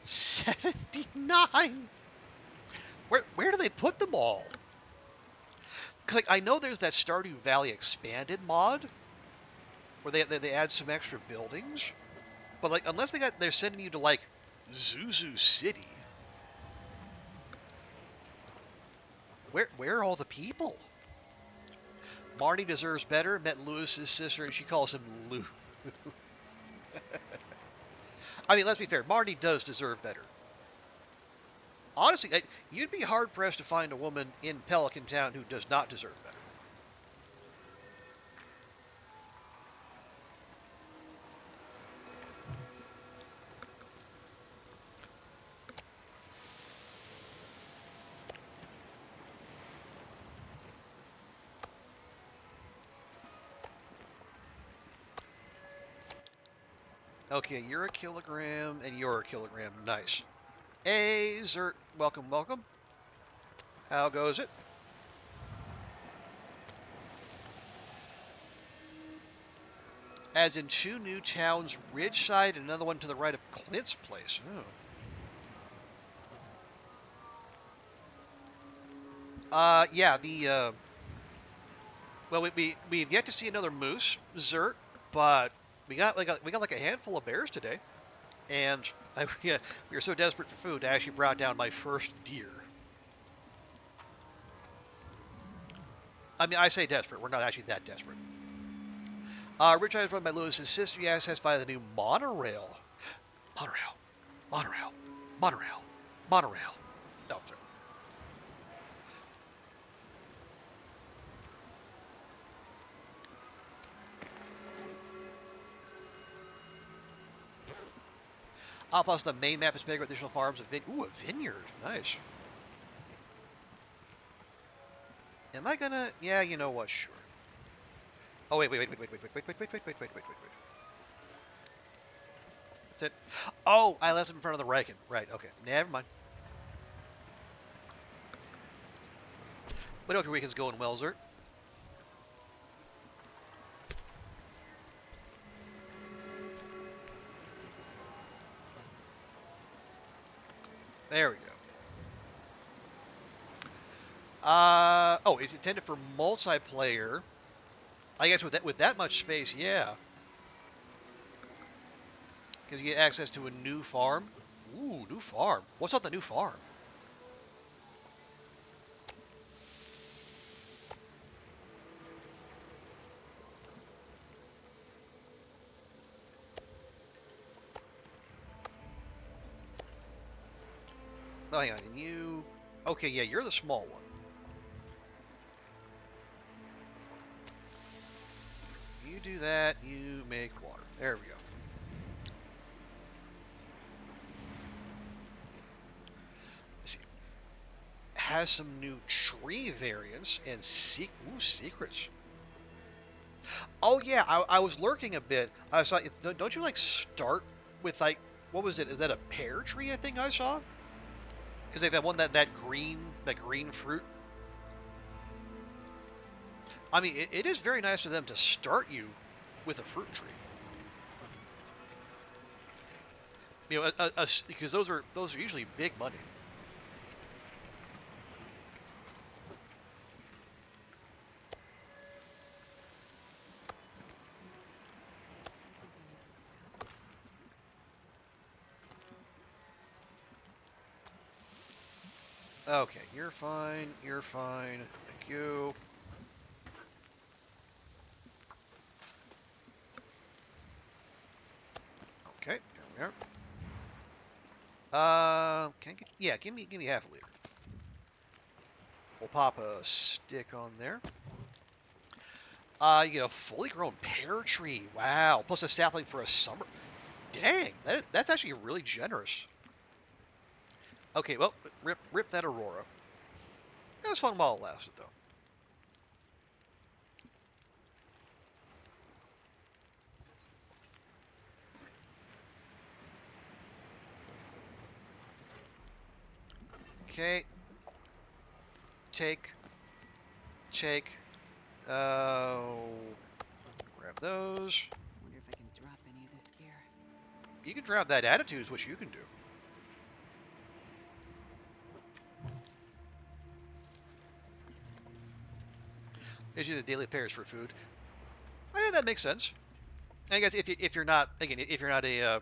79. Where do they put them all? 'Cause, like, I know there's that Stardew Valley expanded mod where they add some extra buildings, but like unless they're sending you to like Zuzu City, where are all the people? Marnie deserves better. Met Lewis's sister and she calls him Lou. I mean, let's be fair. Marnie does deserve better. Honestly, you'd be hard pressed to find a woman in Pelican Town who does not deserve better. Okay, you're a kilogram and you're a kilogram. Nice. Hey, Zert. Welcome, welcome. How goes it? As in 2 new towns, Ridgeside and another one to the right of Clint's place. Oh. Yeah, well, we've yet to see another moose, Zert, but we got like a handful of bears today, and we were so desperate for food, I actually brought down my first deer. I mean, I say desperate. We're not actually that desperate. Rich is run by Lewis's sister. He accessed via the new monorail. Monorail. Monorail. Monorail. Monorail. No, sorry. Plus, the main map is bigger with additional farms. Ooh, a vineyard. Nice. Am I gonna? Yeah, you know what? Sure. Oh, wait. That's it. Oh, I left him in front of the Riken. Right, okay. Never mind. But I hope your weekend's going well, Zert. There we go. Oh, it's intended for multiplayer. I guess with that much space, yeah. Because you get access to a new farm. Ooh, new farm. What's on the new farm? Oh, hang on. And you... Okay, yeah, you're the small one. You do that, you make water. There we go. has some new tree variants and secrets. Oh yeah, I was lurking a bit. I was like, don't you like start with like what was it? Is that a pear tree? I think I saw. It's like that one that green fruit. I mean, it is very nice of them to start you with a fruit tree. You know, because those are usually big money. Okay, you're fine. You're fine. Thank you. Okay, there we are. Yeah, give me half a liter. We'll pop a stick on there. You get a fully grown pear tree. Wow. Plus a sapling for a summer. Dang, that's actually really generous. Okay, well, rip that Aurora. It was fun while it lasted, though. Okay. Take. Grab those. Wonder if I can drop any of this gear. You can drop that attitude is what you can do. There's the daily pairs for food. I think that makes sense. I guess if you're not a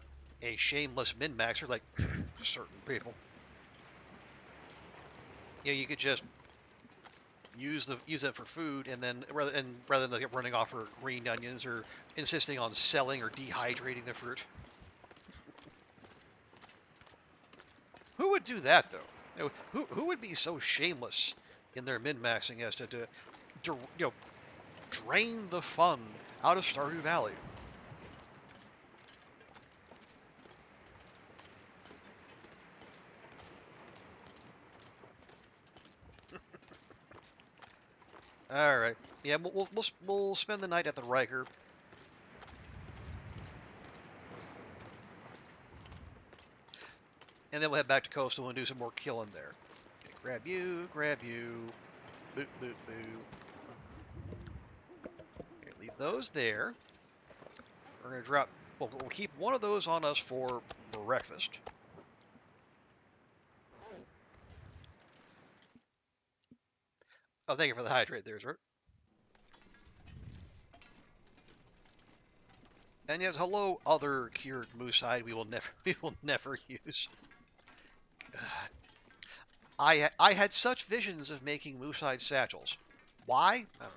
shameless min maxer like certain people, yeah, you could just use it for food, and then rather than like running off for green onions or insisting on selling or dehydrating the fruit. Who would do that though? Who would be so shameless in their min maxing as to drain the fun out of Stardew Valley? All right. Yeah, we'll spend the night at the Riker. And then we'll head back to Coastal and do some more killing there. Okay, grab you. Boop, boop, boop. Okay, leave those there. We're going to drop... We'll keep one of those on us for breakfast. Oh, thank you for the hydrate there, sir. And yes, hello, other cured moose hide we will never use. God. I had such visions of making moose hide satchels. Why? I don't know.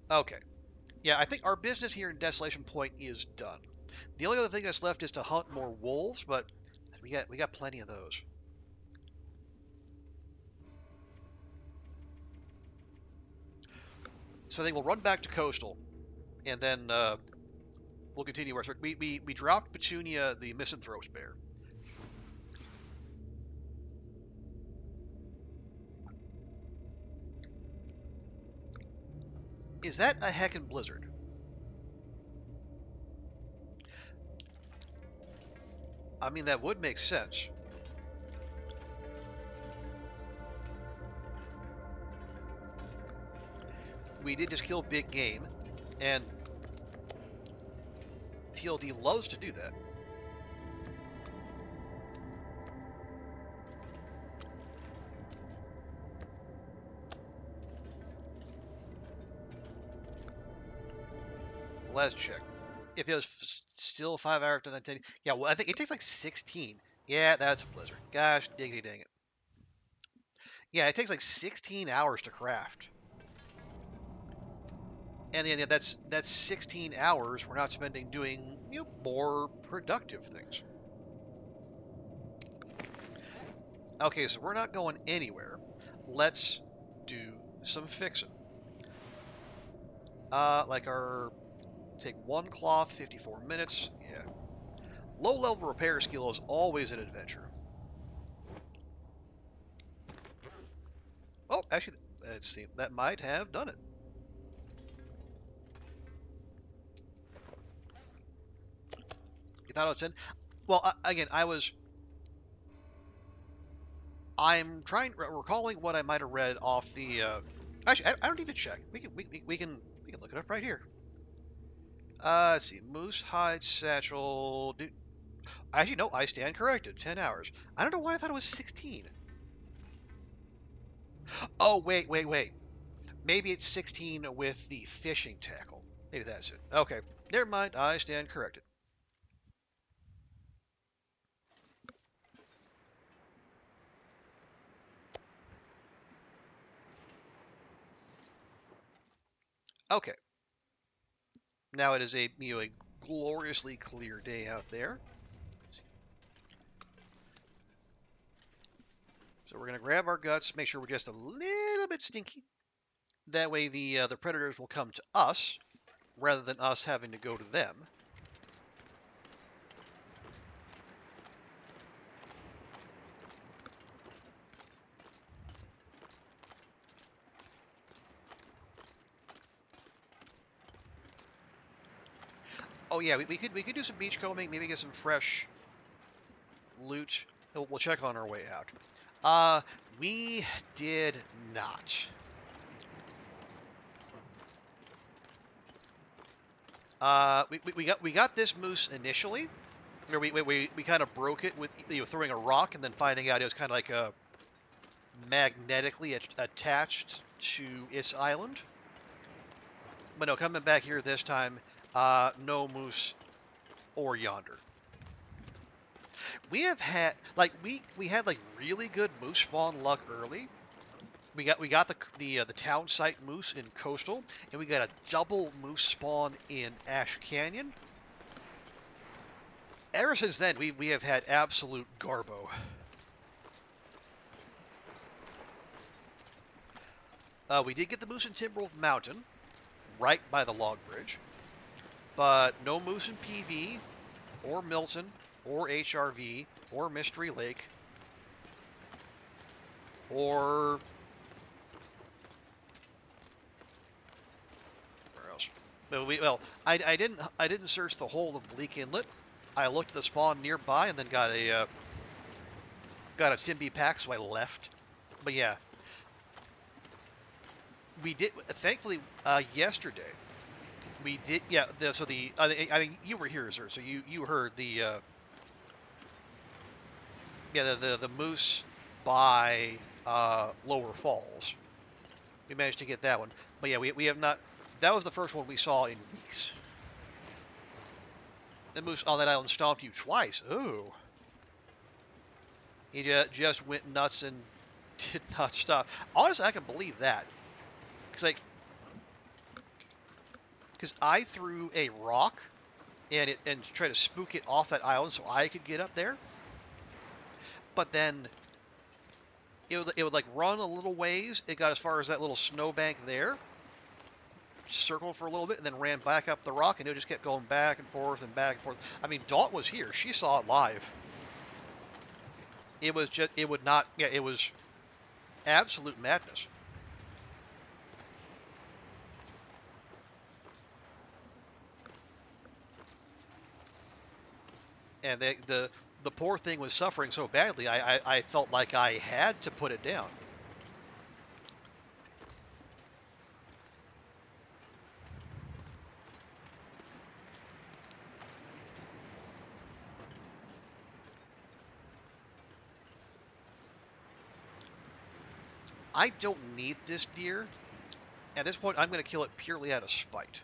Okay. Yeah, I think our business here in Desolation Point is done. The only other thing that's left is to hunt more wolves, but we got plenty of those. So I think we'll run back to Coastal, and then we'll continue our search. We dropped Petunia, the misanthrope bear. Is that a heckin' blizzard? I mean, that would make sense. We did just kill big game, and TLD loves to do that. Let's check. If it was still 5 hours to 10, yeah, well, I think it takes like 16. Yeah, that's a blizzard. Gosh, diggity dang it. Yeah, it takes like 16 hours to craft. And yeah, that's 16 hours we're not spending doing more productive things. Okay, so we're not going anywhere. Let's do some fixing. Like our take one cloth, 54 minutes. Yeah. Low level repair skill is always an adventure. Oh, actually, let's see. That might have done it. You thought it was 10? Well, again, I'm recalling what I might have read off the. Actually, I don't need to check. We can look it up right here. Let's see. Moose hide satchel. Actually, no. I stand corrected. 10 hours. I don't know why I thought it was 16. Oh, wait. Maybe it's 16 with the fishing tackle. Maybe that's it. Okay. Never mind. I stand corrected. Okay. Now it is a gloriously clear day out there. So we're gonna grab our guts, make sure we're just a little bit stinky. That way the predators will come to us rather than us having to go to them. Oh yeah, we could do some beach combing, maybe get some fresh loot. We'll check on our way out. We did not. We got this moose initially, where we kind of broke it with throwing a rock and then finding out it was kind of like magnetically attached to its island. But no, coming back here this time, no moose or yonder. We have had we had like really good moose spawn luck early. We got the town site moose in coastal, and we got a double moose spawn in Ash Canyon. Ever since then, we have had absolute garbo. We did get the moose in Timberwolf Mountain, right by the log bridge, but no moose in PV, or Milton, or HRV, or Mystery Lake, or where else? I didn't search the whole of Bleak Inlet. I looked at the spawn nearby and then got a Timby pack, so I left. But yeah, we did. Thankfully, yesterday we did. Yeah, I mean you were here, sir. So you heard the the moose by Lower Falls. We managed to get that one. But yeah, we have not. That was the first one we saw in weeks. The moose on that island stomped you twice. Ooh. He just went nuts and did not stop. Honestly, I can believe that. Because I threw a rock and tried to spook it off that island so I could get up there. But then it would like run a little ways. It got as far as that little snowbank there, circled for a little bit, and then ran back up the rock, and it just kept going back and forth and back and forth. I mean, Dot was here. She saw it live. It was absolute madness. And the poor thing was suffering so badly, I felt like I had to put it down. I don't need this deer. At this point, I'm going to kill it purely out of spite.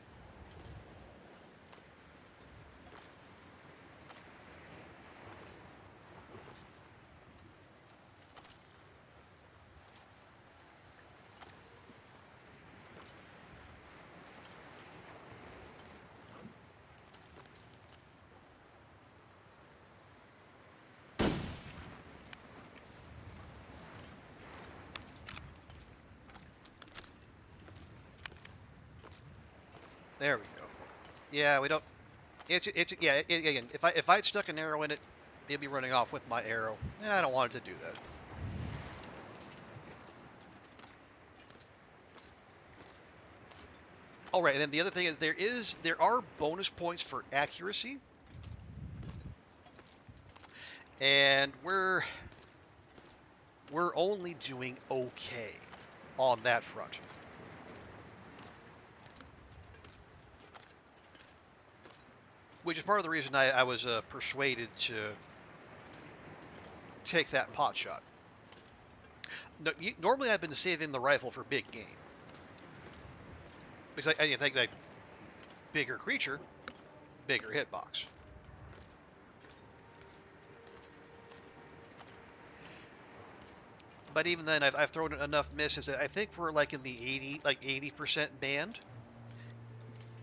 There we go. Yeah, we don't. Again, if I'd stuck an arrow in it, it'd be running off with my arrow, and I don't want it to do that. All right, and then the other thing is there are bonus points for accuracy, and we're only doing okay on that front. Which is part of the reason I was persuaded to take that pot shot. No, normally I've been saving the rifle for big game. Because I think that bigger creature, bigger hitbox. But even then, I've thrown enough misses that I think we're like in the 80% band.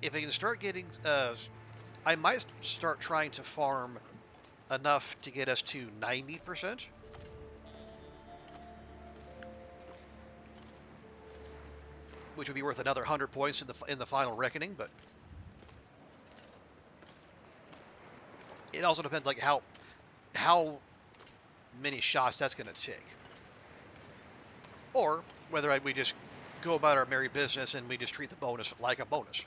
If I can start getting, I might start trying to farm enough to get us to 90%. Which would be worth another 100 points in the final reckoning, but it also depends like how many shots that's going to take, or whether we just go about our merry business and we just treat the bonus like a bonus.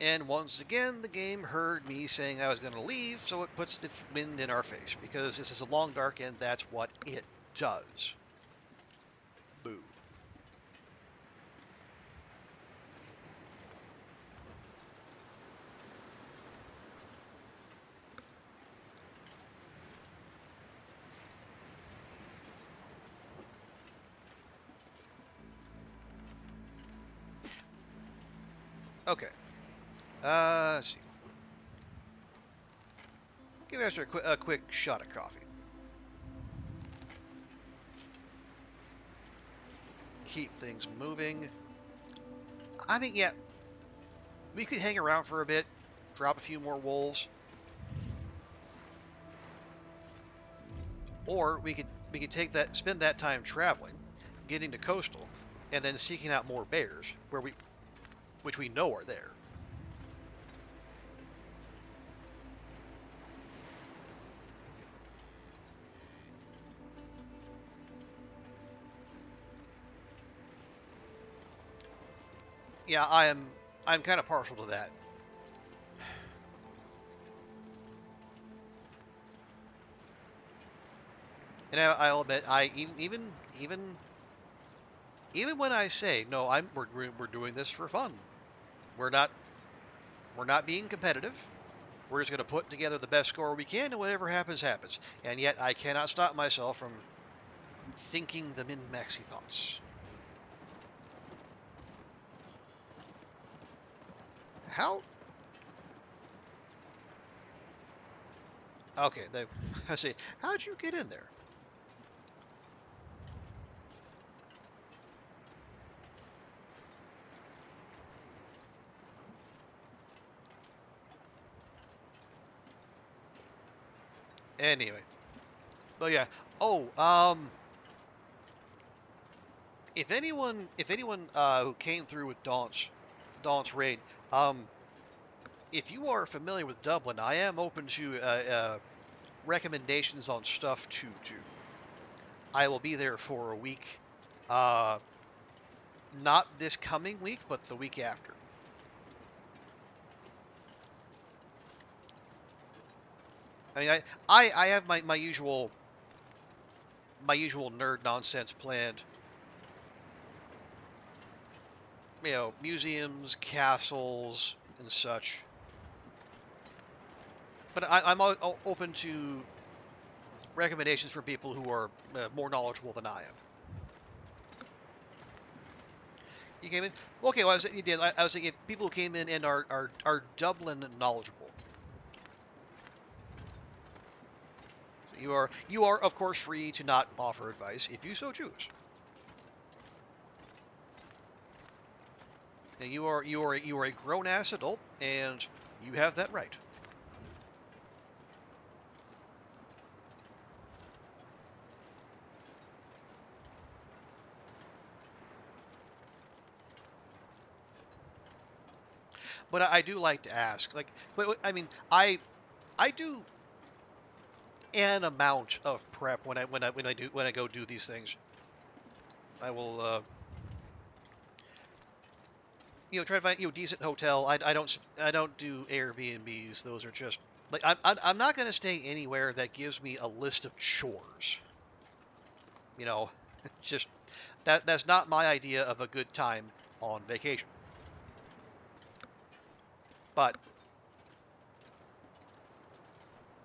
And once again, the game heard me saying I was going to leave, so it puts the wind in our face, because this is a long dark and that's what it does. Boo. Okay. Let's see. Give Esther a quick shot of coffee. Keep things moving. I mean, yeah, we could hang around for a bit, drop a few more wolves, or we could spend that time traveling, getting to coastal, and then seeking out more bears which we know are there. Yeah, I'm kind of partial to that. And I'll admit, even when I say no, we're doing this for fun. We're not being competitive. We're just going to put together the best score we can, and whatever happens, happens. And yet, I cannot stop myself from thinking the min-maxy thoughts. How? Okay, I see. How'd you get in there? Anyway, but yeah. Oh, if anyone who came through with Daunt's raid, if you are familiar with Dublin, I am open to recommendations on stuff to do. I will be there for a week. Not this coming week, but the week after. I mean, I have my usual nerd nonsense planned. You know, museums, castles, and such. But I'm open to recommendations from people who are more knowledgeable than I am. You came in? Okay, well, I was thinking people who came in and are Dublin knowledgeable. So you are of course free to not offer advice if you so choose. Now you are a grown ass adult and you have that right. But I do like to ask. Like, I mean, I do an amount of prep when I go do these things. I will try to find decent hotel. I don't do Airbnbs. Those are just like I'm not gonna stay anywhere that gives me a list of chores. You know, just that's not my idea of a good time on vacation. But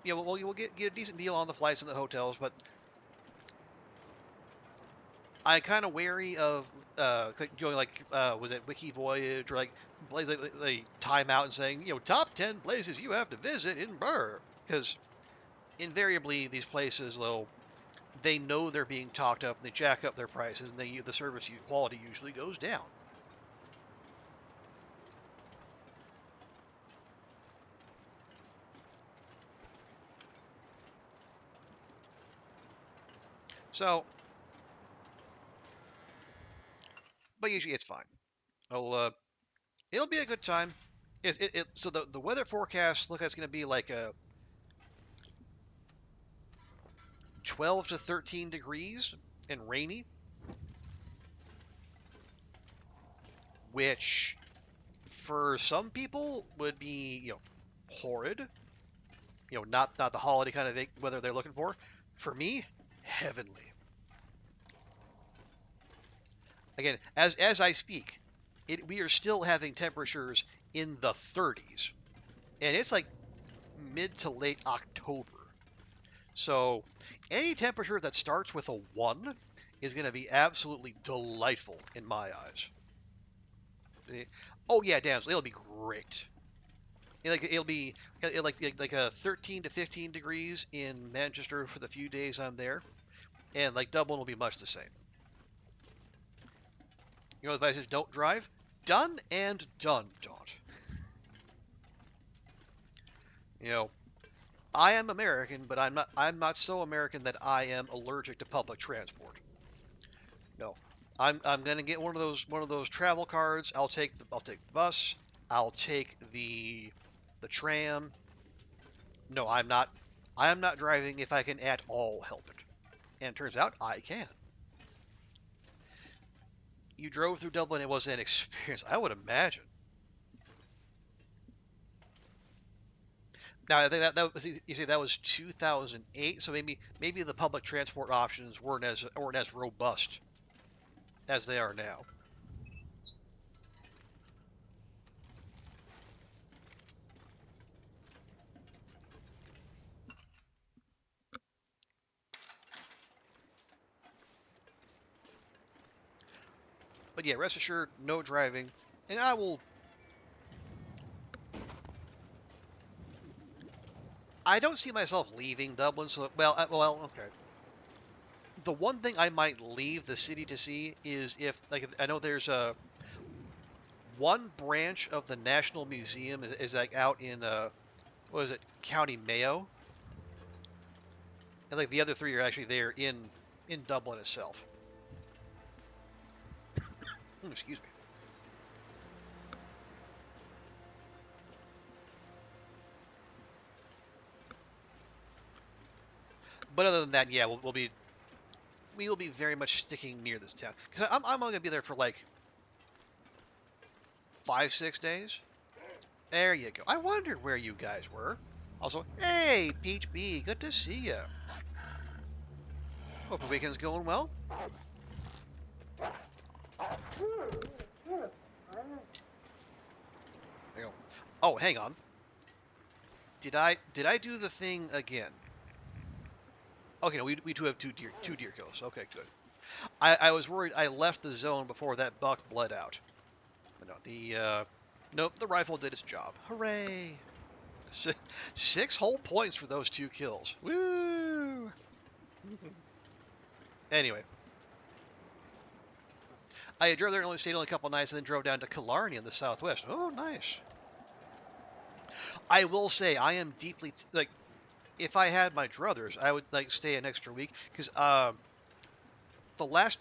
we'll get a decent deal on the flights and the hotels. But I kind of wary of going was it Wiki Voyage or like they time out and saying top 10 places you have to visit in Burr, because invariably these places they know they're being talked up and they jack up their prices and the service quality usually goes down. So, but usually it's fine. It'll be a good time. So the weather forecast look like it's going to be like a 12 to 13 degrees and rainy, which for some people would be horrid. Not the holiday kind of weather they're looking for. For me, heavenly. Again, as I speak, we are still having temperatures in the 30s, and it's like mid to late October. So any temperature that starts with a 1 is going to be absolutely delightful in my eyes. Oh yeah, damn, so it'll be great. It'll be like a 13 to 15 degrees in Manchester for the few days I'm there, and like Dublin will be much the same. The advice is don't drive. Done and done, don't. I am American, but I'm not so American that I am allergic to public transport. No. I'm gonna get one of those travel cards. I'll take the bus. I'll take the tram. No, I am not driving if I can at all help it. And it turns out I can. You drove through Dublin, it was an experience, I would imagine. Now I think that was you say that was 2008, so maybe the public transport options weren't as robust as they are now. But yeah, rest assured, no driving, and I will. I don't see myself leaving Dublin. So okay. The one thing I might leave the city to see is if I know there's a one branch of the National Museum is like out in what is it, County Mayo, and like the other three are actually there in Dublin itself. Excuse me. But other than that, yeah, we'll be very much sticking near this town because I'm only gonna be there for like 5 6 days. There you go. I wondered where you guys were. Also, hey, Peach B, good to see you. Hope the weekend's going well. There you go. Oh, hang on. Did I do the thing again? Okay, no, we do have two deer kills. Okay, good. I was worried I left the zone before that buck bled out. But no, nope, the rifle did its job. Hooray! 6 whole points for those 2 kills. Woo! Anyway, I drove there and only stayed a couple nights, and then drove down to Killarney in the southwest. Oh, nice. I will say I am deeply like, if I had my druthers, I would like stay an extra week because the last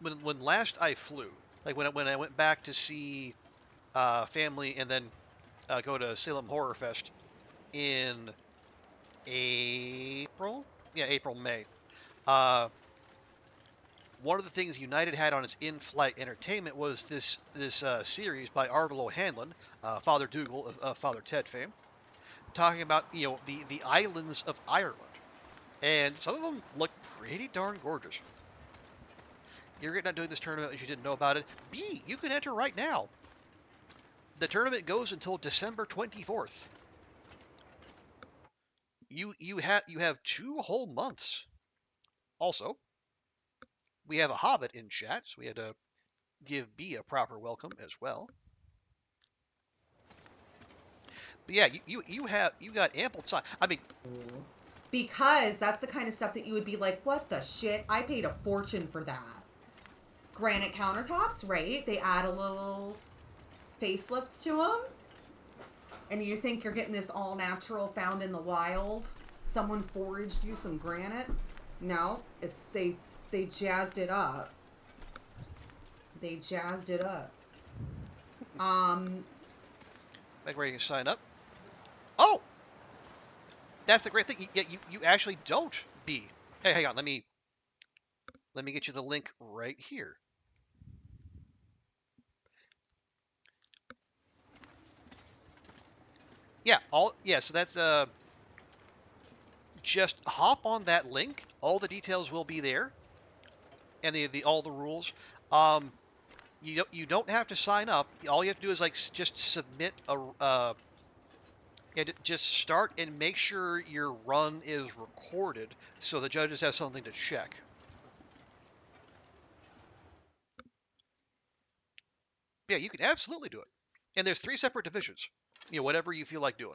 when last I flew, like when I went back to see family, and then go to Salem Horror Fest in April. Yeah, April, May. One of the things United had on its in-flight entertainment was this series by Arvilo Hanlon, Father Dougal of Father Ted fame, talking about the islands of Ireland, and some of them look pretty darn gorgeous. You're not doing this tournament as you didn't know about it. B, you can enter right now. The tournament goes until December 24th. You have 2 whole months. Also, we have a Hobbit in chat, so we had to give B a proper welcome as well. But yeah, you got ample time. I mean, because that's the kind of stuff that you would be like, what the shit? I paid a fortune for that. Granite countertops, right? They add a little facelift to them. And you think you're getting this all natural, found in the wild. Someone foraged you some granite. No, it's they jazzed it up. They jazzed it up. like where you can sign up. Oh, that's the great thing. You actually don't B. Hey, hang on. Let me get you the link right here. Yeah, so that's just hop on that link. All the details will be there, and all the rules. You don't have to sign up. All you have to do is just submit a and just start and make sure your run is recorded so the judges have something to check. Yeah, you can absolutely do it. And there's 3 separate divisions. Whatever you feel like doing.